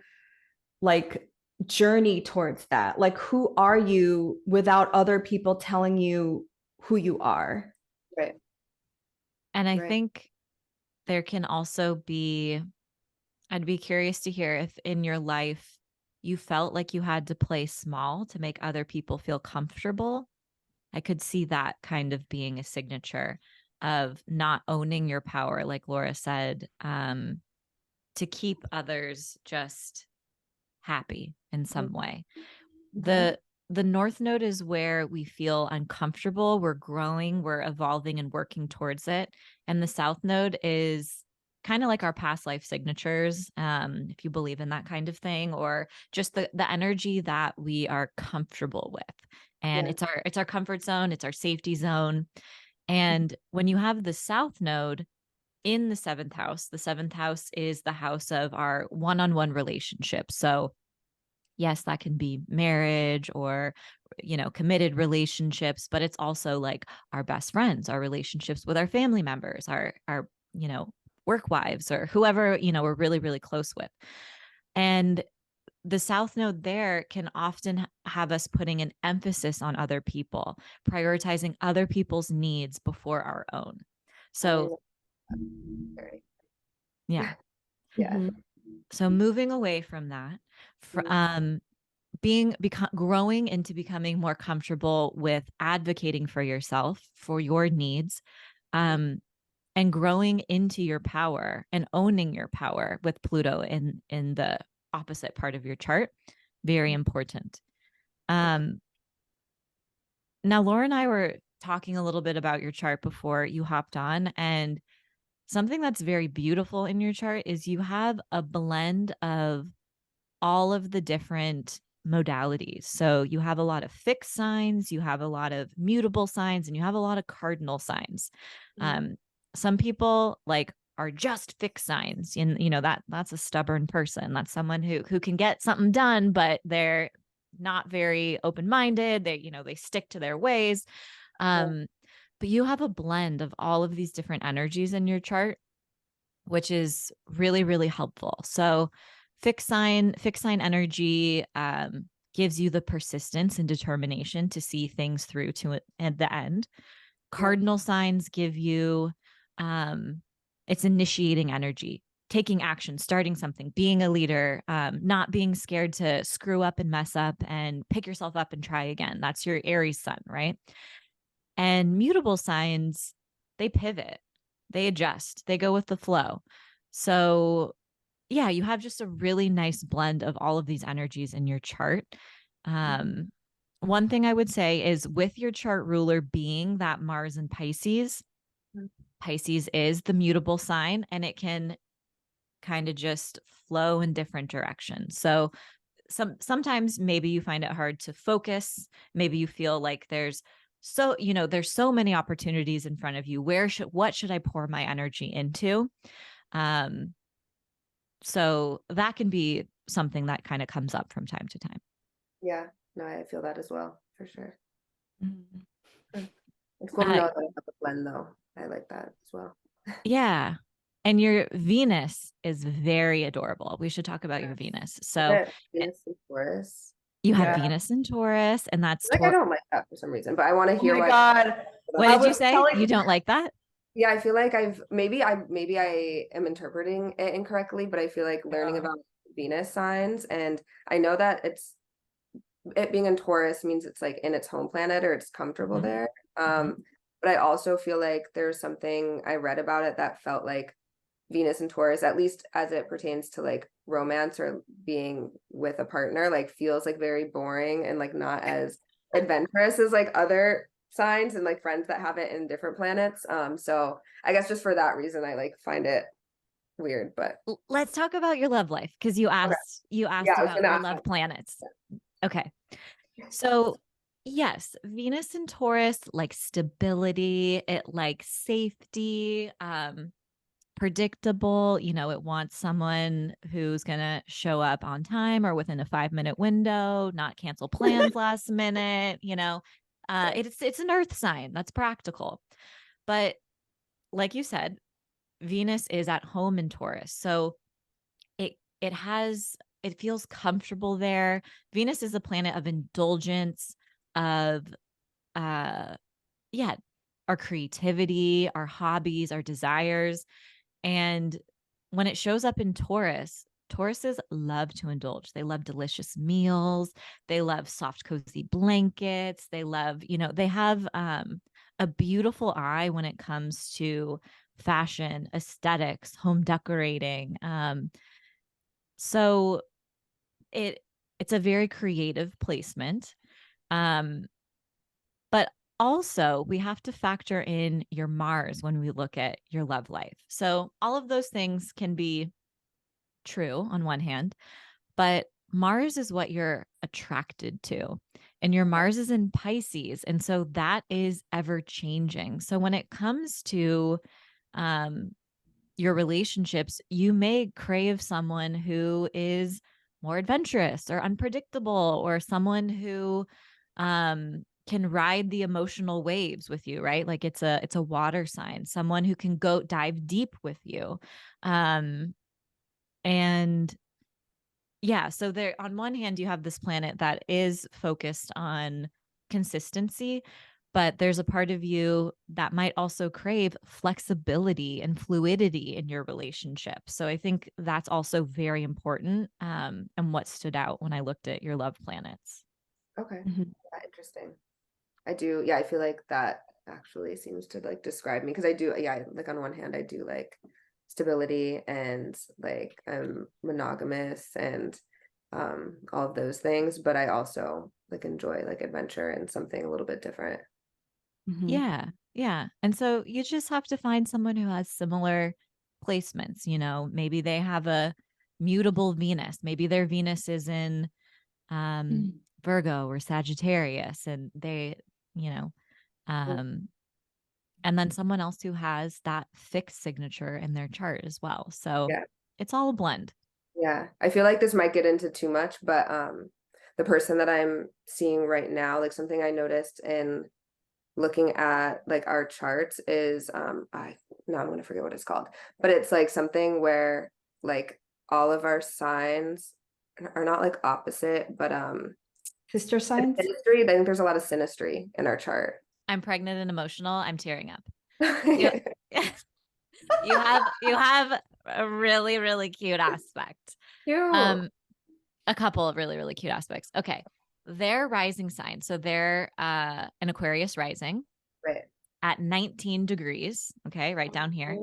like journey towards that. Like who are you without other people telling you who you are? Right. And I think there can also be, I'd be curious to hear if in your life you felt like you had to play small to make other people feel comfortable. I could see that kind of being a signature of not owning your power, like Laura said, to keep others just happy in some way. The North Node is where we feel uncomfortable, we're growing, we're evolving and working towards it. And the South Node is kind of like our past life signatures, if you believe in that kind of thing, or just the energy that we are comfortable with. And it's our comfort zone, it's our safety zone. And when you have the South Node in the seventh house is the house of our one-on-one relationship. So yes, that can be marriage or, committed relationships, but it's also like our best friends, our relationships with our family members, our, work wives or whoever, we're really, really close with. And the South Node there can often have us putting an emphasis on other people, prioritizing other people's needs before our own. So, yeah. Yeah. So moving away from that, growing into becoming more comfortable with advocating for yourself, for your needs, and growing into your power and owning your power with Pluto in the opposite part of your chart. Very important. Now, Laura and I were talking a little bit about your chart before you hopped on, and something that's very beautiful in your chart is you have a blend of all of the different modalities. So you have a lot of fixed signs, you have a lot of mutable signs, and you have a lot of cardinal signs. Some people like are just fixed signs, and that's a stubborn person. That's someone who can get something done, but they're not very open-minded. They stick to their ways. But you have a blend of all of these different energies in your chart. which is really, really helpful. So fixed sign energy gives you the persistence and determination to see things through to it at the end. Cardinal signs give you it's initiating energy, taking action, starting something, being a leader, not being scared to screw up and mess up and pick yourself up and try again. That's your Aries sun, right? And mutable signs, they pivot, they adjust, they go with the flow. So yeah, you have just a really nice blend of all of these energies in your chart. One thing I would say is with your chart ruler being that Mars in Pisces, Pisces is the mutable sign, and it can kind of just flow in different directions. So sometimes maybe you find it hard to focus. Maybe you feel like there's so many opportunities in front of you. What should I pour my energy into? So that can be something that kind of comes up from time to time. Yeah, no, I feel that as well, for sure. Mm-hmm. It's cool to know that I have a blend, though. I like that as well. Yeah. And your Venus is very adorable. We should talk about your Venus. So Venus and Taurus. you have Venus and Taurus, and that's I don't like that for some reason, but I want to hear my God. What did you say? You don't like that? Yeah, I feel like maybe I am interpreting it incorrectly, but I feel like learning about Venus signs, and I know that it being in Taurus means it's like in its home planet or it's comfortable there. But I also feel like there's something I read about it that felt like Venus and Taurus, at least as it pertains to like romance or being with a partner, like feels like very boring and like not as adventurous as like other signs and like friends that have it in different planets. So I guess just for that reason, I like find it weird. But let's talk about your love life, because you asked about your love planets. Okay. So yes, Venus and Taurus like stability, it like safety, predictable. It wants someone who's gonna show up on time or within a 5-minute window, not cancel plans last minute. It's an earth sign. That's practical. But like you said, Venus is at home in Taurus. So it feels comfortable there. Venus is a planet of indulgence, of our creativity, our hobbies, our desires. And when it shows up in Taurus, Tauruses love to indulge. They love delicious meals. They love soft, cozy blankets. They love, they have a beautiful eye when it comes to fashion, aesthetics, home decorating. So it's a very creative placement. But also we have to factor in your Mars when we look at your love life. So all of those things can be true on one hand, but Mars is what you're attracted to. And your Mars is in Pisces. And so that is ever changing. So when it comes to your relationships, you may crave someone who is more adventurous or unpredictable, or someone who can ride the emotional waves with you, right? Like it's a water sign, someone who can go dive deep with you. And yeah, so there, on one hand, you have this planet that is focused on consistency, but there's a part of you that might also crave flexibility and fluidity in your relationship. So I think that's also very important, and what stood out when I looked at your love planets. Okay. Yeah, interesting. I do. Yeah, I feel like that actually seems to like describe me, because I do. Yeah, like on one hand, I do like stability and like I'm monogamous and all of those things, but I also like enjoy like adventure and something a little bit different. Yeah. Yeah. And so you just have to find someone who has similar placements. Maybe they have a mutable Venus. Maybe their Venus is in Virgo or Sagittarius, and they, and then someone else who has that fixed signature in their chart as well. So it's all a blend. Yeah. I feel like this might get into too much, but the person that I'm seeing right now, like something I noticed in looking at like our charts is no, I'm gonna forget what it's called, but it's like something where like all of our signs are not like opposite, but Sister signs. synastry. I think there's a lot of synastry in our chart. I'm pregnant and emotional. I'm tearing up. You, you have a really, really cute aspect. Cute. A couple of really, really cute aspects. Okay. Their rising sign. So they're an Aquarius rising Right. at 19 degrees. Okay, right down here.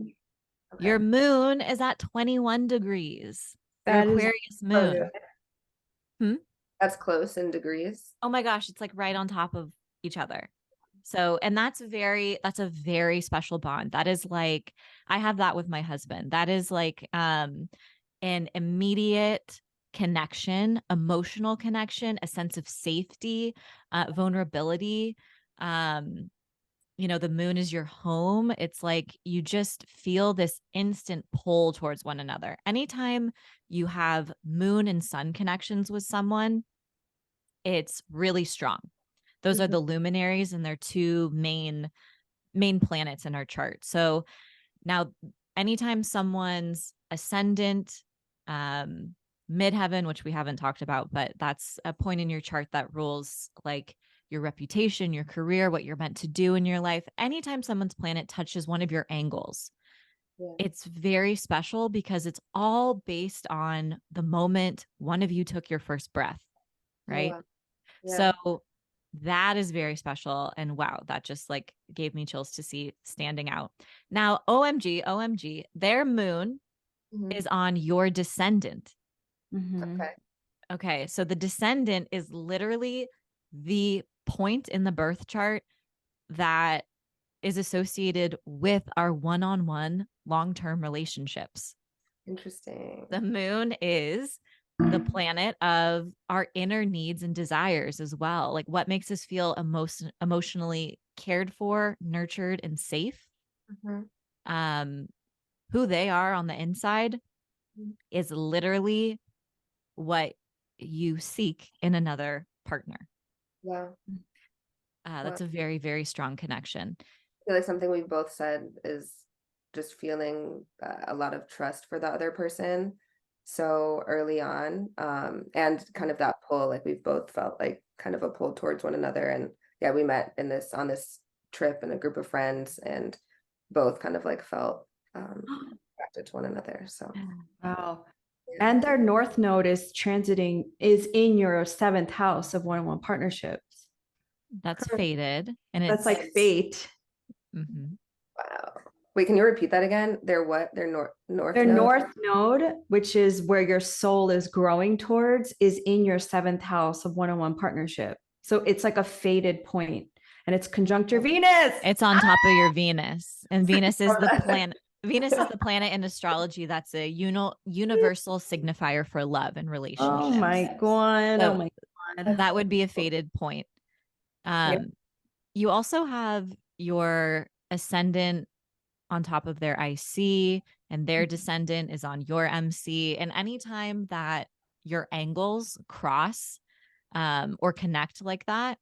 Okay. Your moon is at 21 degrees. That Your is Aquarius moon. That's close in degrees. Oh my gosh, it's like right on top of each other. So, and that's a very special bond. That is like, I have that with my husband. That is like an immediate connection, emotional connection, a sense of safety, vulnerability. The moon is your home. It's like you just feel this instant pull towards one another. Anytime you have moon and sun connections with someone, it's really strong. Those are the luminaries, and they're two main planets in our chart. So now anytime someone's ascendant, midheaven, which we haven't talked about, but that's a point in your chart that rules like your reputation, your career, what you're meant to do in your life. Anytime someone's planet touches one of your angles, it's very special because it's all based on the moment one of you took your first breath, right? Oh, wow. Yeah. So that is very special. And wow, that just like gave me chills to see standing out. Now, OMG, their moon is on your descendant. Okay. Okay. So the descendant is literally the point in the birth chart that is associated with our one-on-one long-term relationships. Interesting. The moon is the planet of our inner needs and desires as well. Like what makes us feel emotionally cared for, nurtured, and safe. Who they are on the inside is literally what you seek in another partner. Wow. That's a very, very strong connection. I feel like something we've both said is just feeling a lot of trust for the other person so early on, and kind of that pull, like we've both felt like kind of a pull towards one another. And yeah, we met on this trip in a group of friends, and both kind of like felt attracted to one another. So wow. And their north node is in your 7th house of one-on-one partnerships. That's fated, and that's like fate. Wow. Wait, can you repeat that again? They're what? Their north Their node? north node, which is where your soul is growing towards, is in your 7th house of one-on-one partnership. So it's like a fated point, and it's conjunct your Venus. It's on top of your Venus, and Venus is the planet. Venus is the planet in astrology that's a universal signifier for love and relationships. Oh my god! So oh my god! That would be a fated point. You also have your ascendant on top of their IC, and their descendant is on your MC. And anytime that your angles cross or connect like that,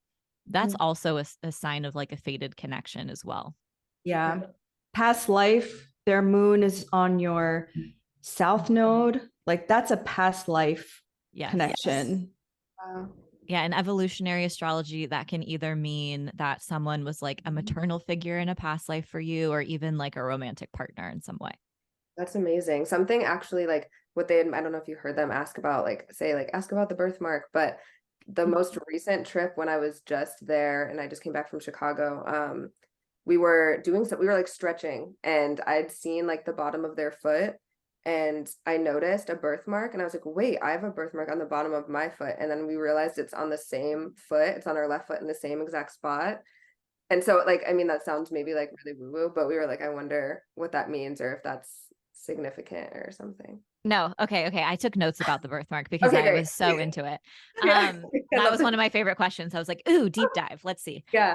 that's also a sign of like a fated connection as well. Yeah. Past life, their moon is on your south node. Like that's a past life connection. Wow. Yeah, in evolutionary astrology, that can either mean that someone was like a maternal figure in a past life for you, or even like a romantic partner in some way. That's amazing. Something actually like what I don't know if you heard them ask about, like say like ask about the birthmark, but the most recent trip when I was just there and I just came back from Chicago, we were like stretching, and I'd seen like the bottom of their foot, and I noticed a birthmark, and I was like, wait, I have a birthmark on the bottom of my foot. And then we realized it's on the same foot. It's on our left foot in the same exact spot. And so like, I mean, that sounds maybe like really woo-woo, but we were like, I wonder what that means, or if that's significant or something. No. Okay. I took notes about the birthmark because I was so into it. That was one of my favorite questions. I was like, ooh, deep dive. Let's see. Yeah.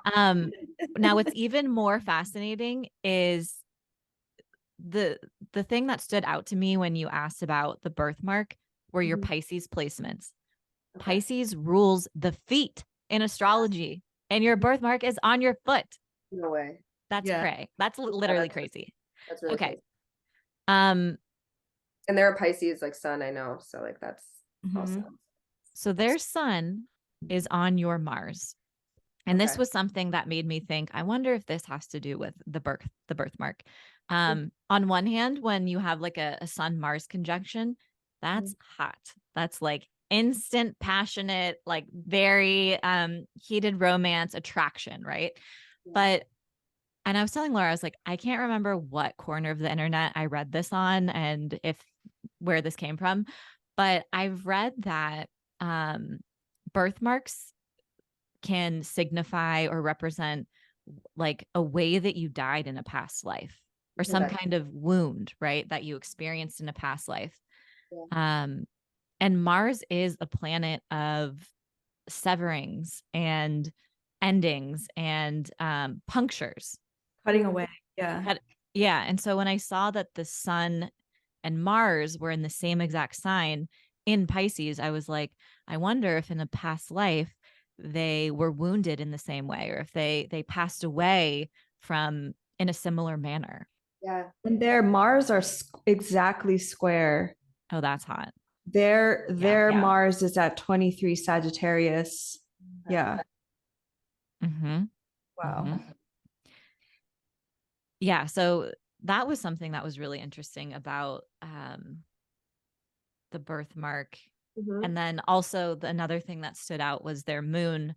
Now what's even more fascinating is the thing that stood out to me when you asked about the birthmark were your Pisces placements. Pisces rules the feet in astrology, and your birthmark is on your foot. No way. That's cray. That's literally crazy. That's really Okay. crazy. Um, And they're a Pisces like sun, I know. So like that's also. so their sun is on your Mars. And this Okay. was something that made me think, I wonder if this has to do with the birthmark. On one hand, when you have like a sun Mars conjunction, that's hot. That's like instant, passionate, like very heated romance, attraction, right? But and I was telling Laura, I was like, I can't remember what corner of the internet I read this on and if where this came from, but I've read that birthmarks can signify or represent like a way that you died in a past life or some Okay. kind of wound, right? That you experienced in a past life. Yeah. And Mars is a planet of severings and endings and punctures. Cutting away. Yeah. Yeah. And so when I saw that the sun and Mars were in the same exact sign in Pisces, I was like, I wonder if in a past life they were wounded in the same way, or if they passed away from in a similar manner. Yeah. And their Mars are exactly square. Oh, that's hot. Their Yeah. Mars is at 23 Sagittarius. Okay. Yeah. Mm-hmm. Wow. Mm-hmm. Yeah. So that was something that was really interesting about the birthmark. And then also another thing that stood out was their moon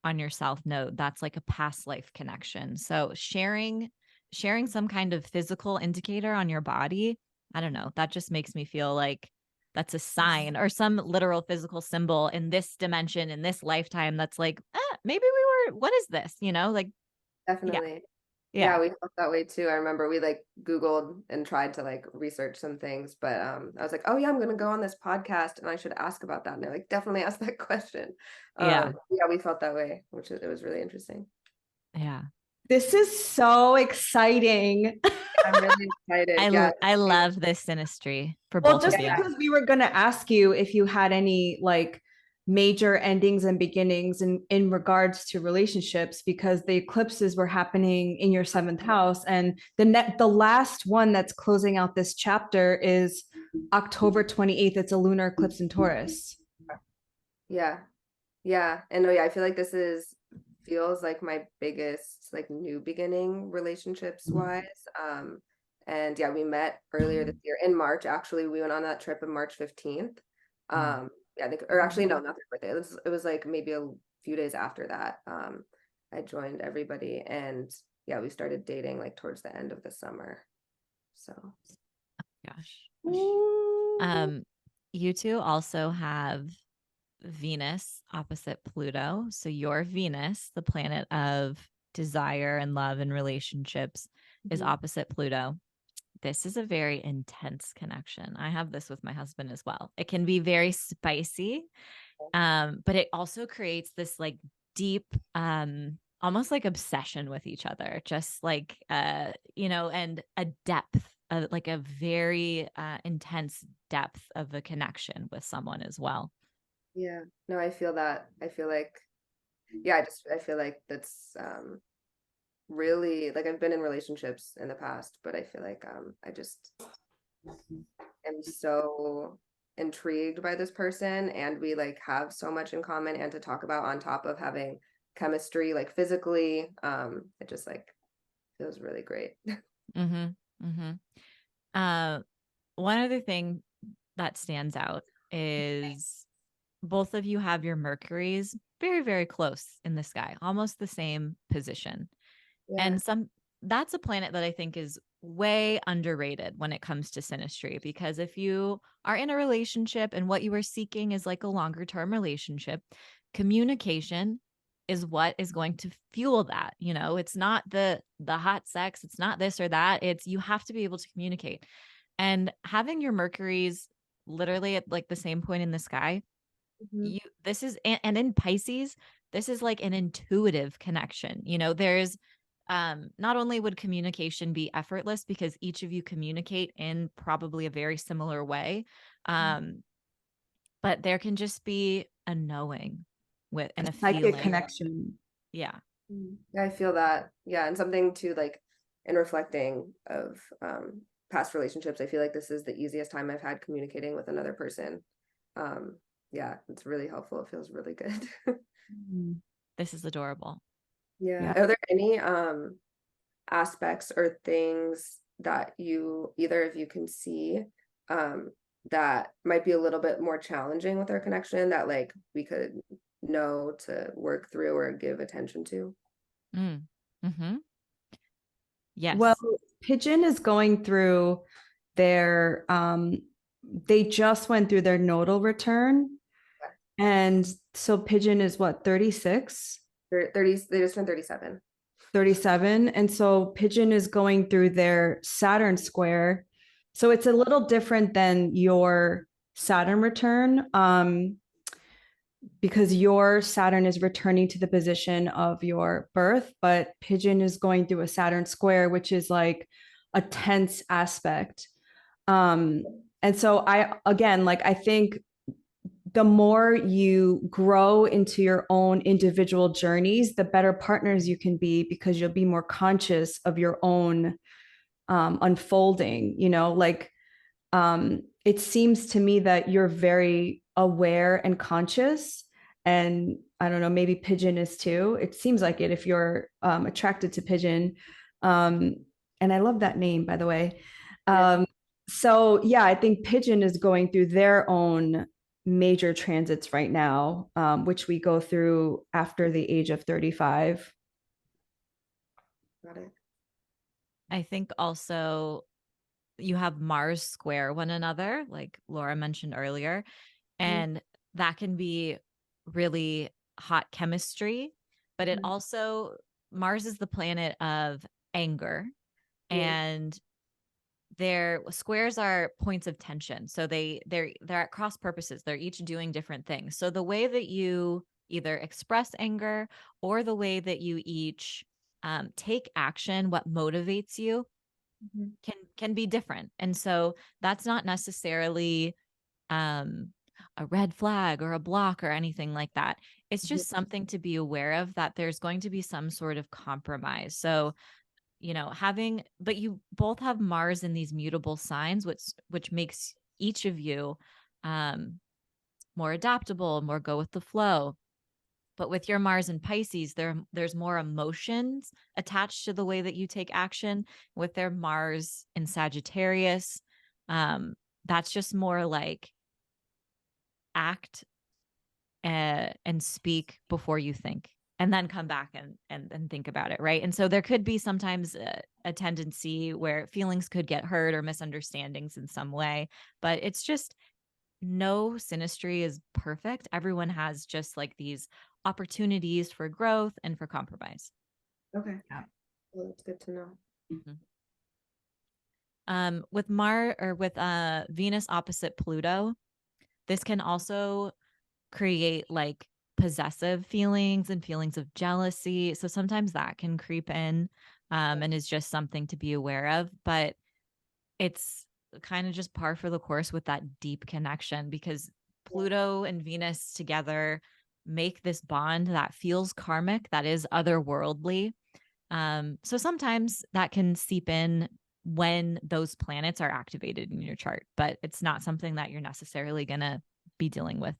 on your south node. That's like a past life connection. So sharing some kind of physical indicator on your body, I don't know, that just makes me feel like that's a sign or some literal physical symbol in this dimension, in this lifetime, that's like, maybe we were, what is this? Like, Definitely. yeah. Yeah, we felt that way too. I remember we like Googled and tried to like research some things, but I was like, oh yeah, I'm gonna go on this podcast and I should ask about that. And they're like, definitely ask that question. Yeah. Yeah, we felt that way, it was really interesting. Yeah. This is so exciting. I'm really excited. Yeah. I love this synastry for Well, both just of you. because we were going to ask you if you had any like major endings and beginnings in regards to relationships, because the eclipses were happening in your seventh house, and the last one that's closing out this chapter is October 28th. It's a lunar eclipse in Taurus. Yeah. Yeah. And no, yeah, I feel like this feels like my biggest like new beginning relationships wise. And yeah, we met earlier this year in March. Actually, we went on that trip on March 15th. Yeah, I think, or actually no, not their birthday. It was like maybe a few days after that. I joined everybody, and yeah, we started dating like towards the end of the summer. So Gosh. You two also have Venus opposite Pluto. So your Venus, the planet of desire and love and relationships, is opposite Pluto. This is a very intense connection. I have this with my husband as well. It can be very spicy, but it also creates this like deep, almost like obsession with each other, just like, and a depth, like a very intense depth of a connection with someone as well. yeah, no, I feel that. I feel like, yeah, I feel like that's really like I've been in relationships in the past, but I feel like I just am so intrigued by this person, and we like have so much in common and to talk about on top of having chemistry like physically. It just like feels really great. One other thing that stands out is both of you have your Mercuries very, very close in the sky, almost the same position. Yeah. And that's a planet that I think is way underrated when it comes to synastry, because if you are in a relationship and what you are seeking is like a longer term relationship, communication is what is going to fuel that. It's not the hot sex, it's not this or that. It's you have to be able to communicate. And having your Mercuries literally at like the same point in the sky, this is, and in Pisces, this is like an intuitive connection. There's not only would communication be effortless because each of you communicate in probably a very similar way, but there can just be a knowing with and a Psychic feeling. connection. Yeah. Yeah, I feel that. Yeah, and something to like in reflecting of past relationships, I feel like this is the easiest time I've had communicating with another person. Yeah, it's really helpful. It feels really good. This is adorable. Yeah. Are there any aspects or things that either of you can see that might be a little bit more challenging with our connection that like we could know to work through or give attention to? Yes. Well, Pigeon is going through their they just went through their nodal return. And so Pigeon is what, 36? They're 30, they just turned 37. 37. And so Pigeon is going through their Saturn square. So it's a little different than your Saturn return. Because your Saturn is returning to the position of your birth, but Pigeon is going through a Saturn square, which is like a tense aspect. And so I think the more you grow into your own individual journeys, the better partners you can be because you'll be more conscious of your own unfolding, it seems to me that you're very aware and conscious. And I don't know, maybe Pigeon is too. It seems like it if you're attracted to Pigeon. And I love that name, by the way. So yeah, I think Pigeon is going through their own major transits right now, which we go through after the age of 35. Got it. I think also you have Mars square one another, like Laura mentioned earlier, and that can be really hot chemistry, but it also, Mars is the planet of anger, and their squares are points of tension. So they're at cross purposes. They're each doing different things. So the way that you either express anger or the way that you each take action, what motivates you, can be different. And so that's not necessarily a red flag or a block or anything like that. It's just something to be aware of, that there's going to be some sort of compromise. So, but you both have Mars in these mutable signs, which makes each of you more adaptable, more go with the flow. But with your Mars in Pisces, there's more emotions attached to the way that you take action. With their Mars in Sagittarius, that's just more like act and speak before you think, and then come back and think about it, right? And so there could be sometimes a tendency where feelings could get hurt or misunderstandings in some way, but it's just, no synastry is perfect. Everyone has just like these opportunities for growth and for compromise. Okay. Yeah. Well, that's good to know. With Venus opposite Pluto, this can also create like possessive feelings and feelings of jealousy. So sometimes that can creep in and is just something to be aware of. But it's kind of just par for the course with that deep connection, because Pluto and Venus together make this bond that feels karmic, that is otherworldly. So sometimes that can seep in when those planets are activated in your chart, but it's not something that you're necessarily going to be dealing with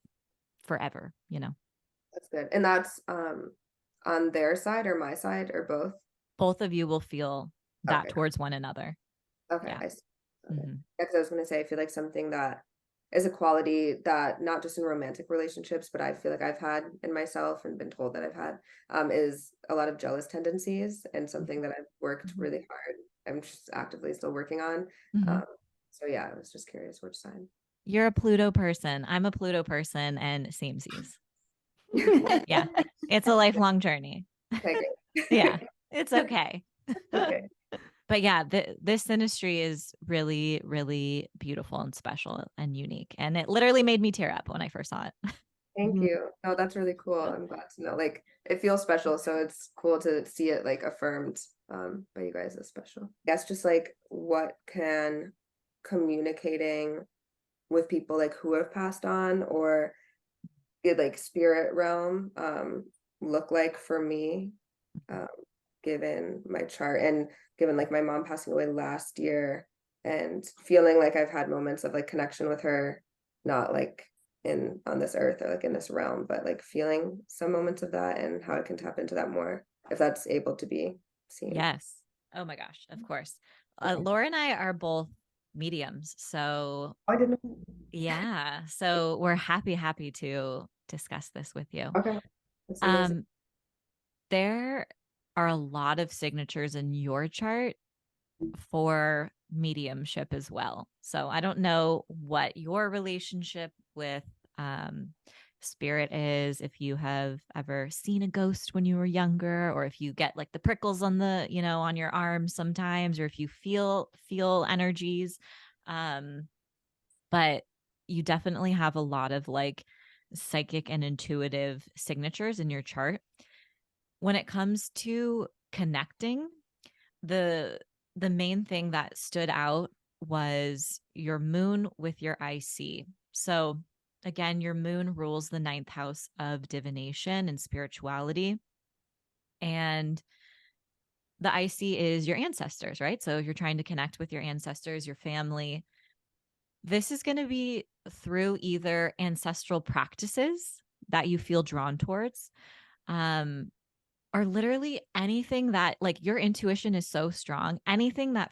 forever, That's good. And that's on their side or my side or both? Both of you will feel that towards one another. Okay. Yeah. I see. Okay. Because I was going to say, I feel like something that is a quality that not just in romantic relationships, but I feel like I've had in myself and been told that I've had is a lot of jealous tendencies, and something that I've worked really hard. I'm just actively still working on. So yeah, I was just curious which side. You're a Pluto person. I'm a Pluto person, and samesies. Yeah. It's a lifelong journey. Okay, yeah. It's okay. Okay. But yeah, this synastry is really, really beautiful and special and unique. And it literally made me tear up when I first saw it. Thank you. No, that's really cool. I'm glad to know. Like, it feels special, so it's cool to see it like affirmed by you guys as special. That's just like, what can communicating with people like who have passed on or like spirit realm look like for me? given my chart and given like my mom passing away last year and feeling like I've had moments of like connection with her, not like on this earth or like in this realm, but like feeling some moments of that and how I can tap into that more if that's able to be seen. Yes. Oh my gosh, of course. Okay. Laura and I are both mediums. So I didn't know. yeah. So we're happy to discuss this with you. Okay. That's amazing. Um, there are a lot of signatures in your chart for mediumship as well. So I don't know what your relationship with spirit is, if you have ever seen a ghost when you were younger, or if you get like the prickles on the, on your arms sometimes, or if you feel energies. But you definitely have a lot of like psychic and intuitive signatures in your chart. When it comes to connecting, the the main thing that stood out was your moon with your IC. So again, your moon rules the ninth house of divination and spirituality. And the IC is your ancestors, right? So if you're trying to connect with your ancestors, your family, this is going to be through either ancestral practices that you feel drawn towards, um, or literally anything that like your intuition is so strong, anything that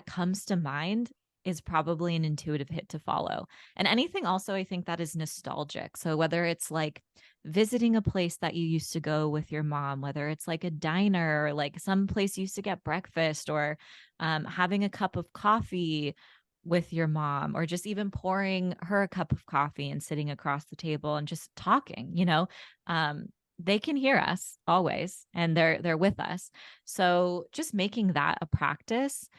comes to mind is probably an intuitive hit to follow. And anything also I think that is nostalgic. So whether it's like visiting a place that you used to go with your mom, whether it's like a diner or like some place you used to get breakfast, or having a cup of coffee with your mom, or just even pouring her a cup of coffee and sitting across the table and just talking, they can hear us always, and they're with us. So just making that a practice,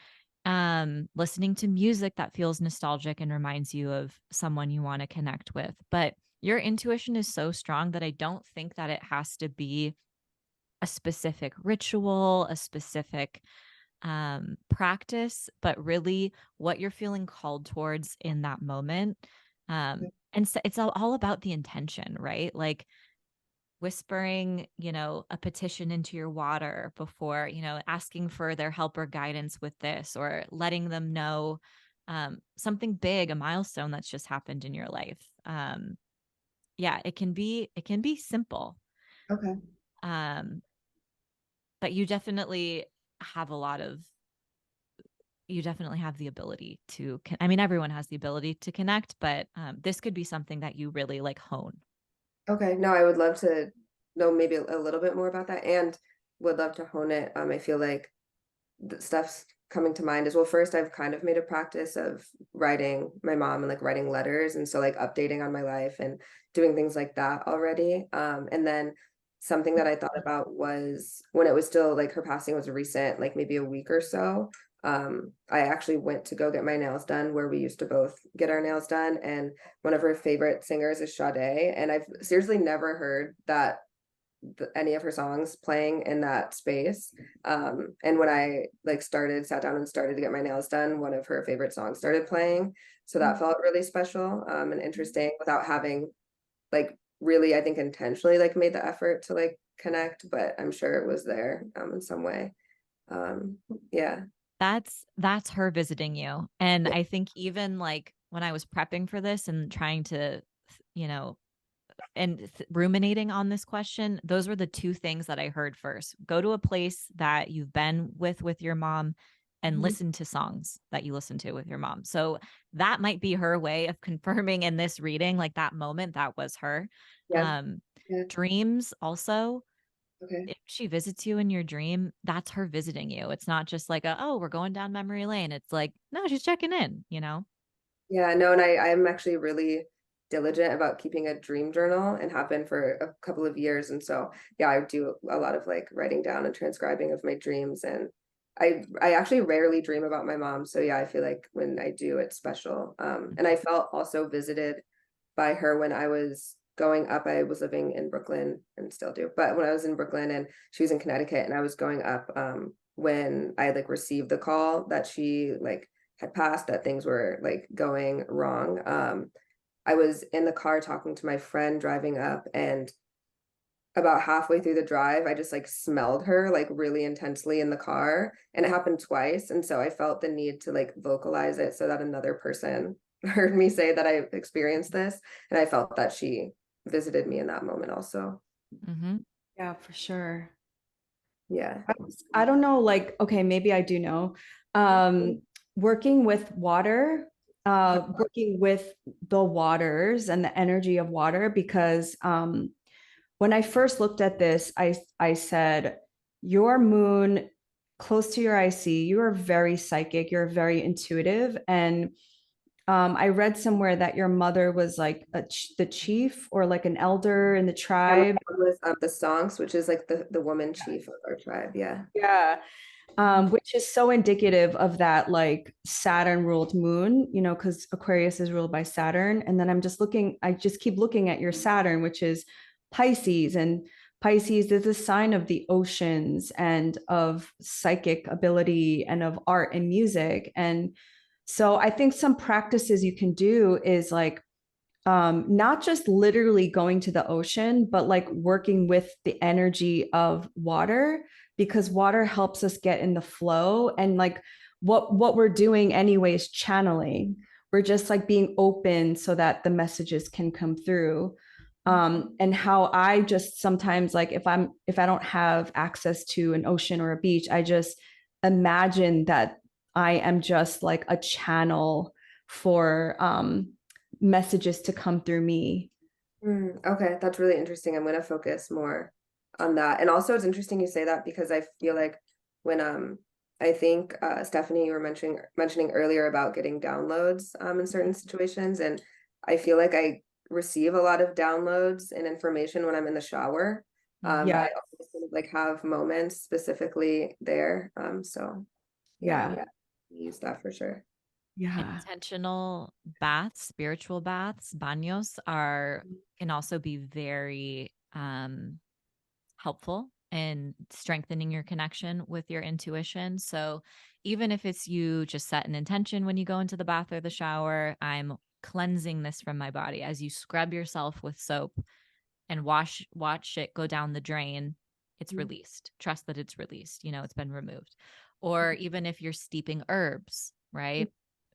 listening to music that feels nostalgic and reminds you of someone you want to connect with. But your intuition is so strong that I don't think that it has to be a specific ritual, a specific practice, but really what you're feeling called towards in that moment. And so it's all about the intention, right? Like whispering, a petition into your water before, asking for their help or guidance with this, or letting them know something big, a milestone that's just happened in your life. Yeah, it can be simple. Okay. Um, but have a lot of you definitely have the ability to I mean, everyone has the ability to connect, but this could be something that you really like hone. Okay. No, I would love to know maybe a little bit more about that and would love to hone it. I feel like the stuff's coming to mind as well. First, I've kind of made a practice of writing my mom and like writing letters. And so like updating on my life and doing things like that already. And then something that I thought about was when it was still like her passing was recent, like maybe a week or so. I actually went to go get my nails done where we used to both get our nails done. And one of her favorite singers is Sade. And I've seriously never heard that any of her songs playing in that space. And when I like sat down and started to get my nails done, one of her favorite songs started playing. So that felt really special and interesting without having like really, I think intentionally like made the effort to like connect, but I'm sure it was there in some way. Yeah. That's her visiting you. And I think even like when I was prepping for this and trying to, you know, ruminating on this question, those were the two things that I heard first. Go to a place that you've been with your mom, and listen to songs that you listen to with your mom. So that might be her way of confirming in this reading, like that moment, that was her. Yeah. Yeah. Dreams also, Okay. if she visits you in your dream, that's her visiting you. It's not just like oh, we're going down memory lane. It's like, no, she's checking in. Yeah, no, and I'm actually really diligent about keeping a dream journal and have been for a couple of years. And so, yeah, I do a lot of like writing down and transcribing of my dreams. And I actually rarely dream about my mom. So yeah, I feel like when I do, it's special. And I felt also visited by her when I was going up. I was living in Brooklyn and still do, but when I was in Brooklyn and she was in Connecticut and I was going up, when I like received the call that she like had passed, that things were like going wrong. I was in the car talking to my friend driving up, and about halfway through the drive, I just like smelled her like really intensely in the car, and it happened twice. And so I felt the need to like vocalize it so that another person heard me say that I experienced this. And I felt that she visited me in that moment also. Mm-hmm. Yeah, for sure. Yeah. I don't know, like, okay, maybe I do know. Um, Working with water, working with the waters and the energy of water, because when I first looked at this, I said, your moon close to your IC, you are very psychic, you're very intuitive. And I read somewhere that your mother was like the chief or like an elder in the Yeah, my tribe. mom was the Songs, which is like the woman chief of our tribe. Yeah. Yeah. Which is so indicative of that like Saturn ruled moon, you know, because Aquarius is ruled by Saturn. And then I just keep looking at your Saturn, which is Pisces. And Pisces is a sign of the oceans and of psychic ability and of art and music. And so I think some practices you can do is like not just literally going to the ocean, but like working with the energy of water, because water helps us get in the flow. And like what we're doing anyway is channeling. We're just like being open so that the messages can come through. And how I just sometimes like if I don't have access to an ocean or a beach, I just imagine that I am just like a channel for messages to come through me. Okay, that's really interesting. I'm going to focus more on that. And also it's interesting you say that, because I feel like when I think Stephanie, you were mentioning earlier about getting downloads in certain situations, and I feel like I receive a lot of downloads and information when I'm in the shower. Yeah. I also sort of like have moments specifically there. So yeah, Yeah. use that for sure. Yeah. Intentional baths, spiritual baths, baños can also be very helpful in strengthening your connection with your intuition. So even if it's you just set an intention when you go into the bath or the shower, I'm cleansing this from my body. As you scrub yourself with soap and watch it go down the drain, it's released. Trust that it's released, it's been removed. Or even if you're steeping herbs, right?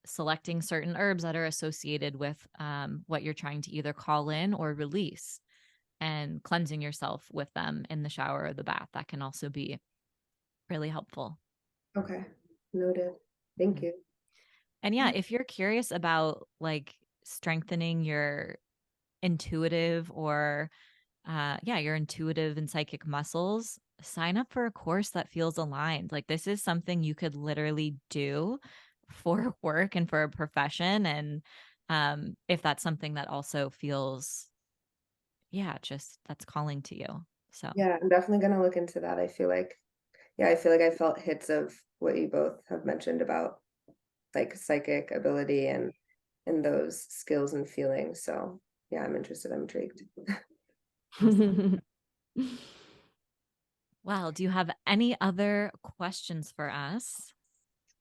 Selecting certain herbs that are associated with what you're trying to either call in or release, and cleansing yourself with them in the shower or the bath. That can also be really helpful. Okay, noted. Thank you. And yeah, if you're curious about like strengthening your intuitive or your intuitive and psychic muscles, sign up for a course that feels aligned. Like this is something you could literally do for work and for a profession. And if that's something that also feels, just that's calling to you. So Yeah, I'm definitely gonna look into that. I feel like I felt hits of what you both have mentioned about like psychic ability and those skills and feelings. So yeah, I'm interested. I'm intrigued. awesome. Well, do you have any other questions for us?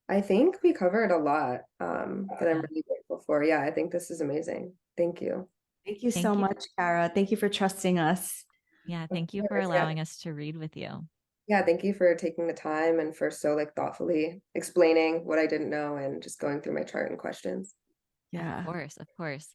I think we covered a lot that I'm really grateful for. Yeah, I think this is amazing. Thank you. Thank you so Thank you. much, Kara. Thank you for trusting us. Yeah, Of thank you for course, yeah. allowing us to read with you. Yeah, thank you for taking the time and for so like thoughtfully explaining what I didn't know and just going through my chart and questions. Yeah. Of course, of course.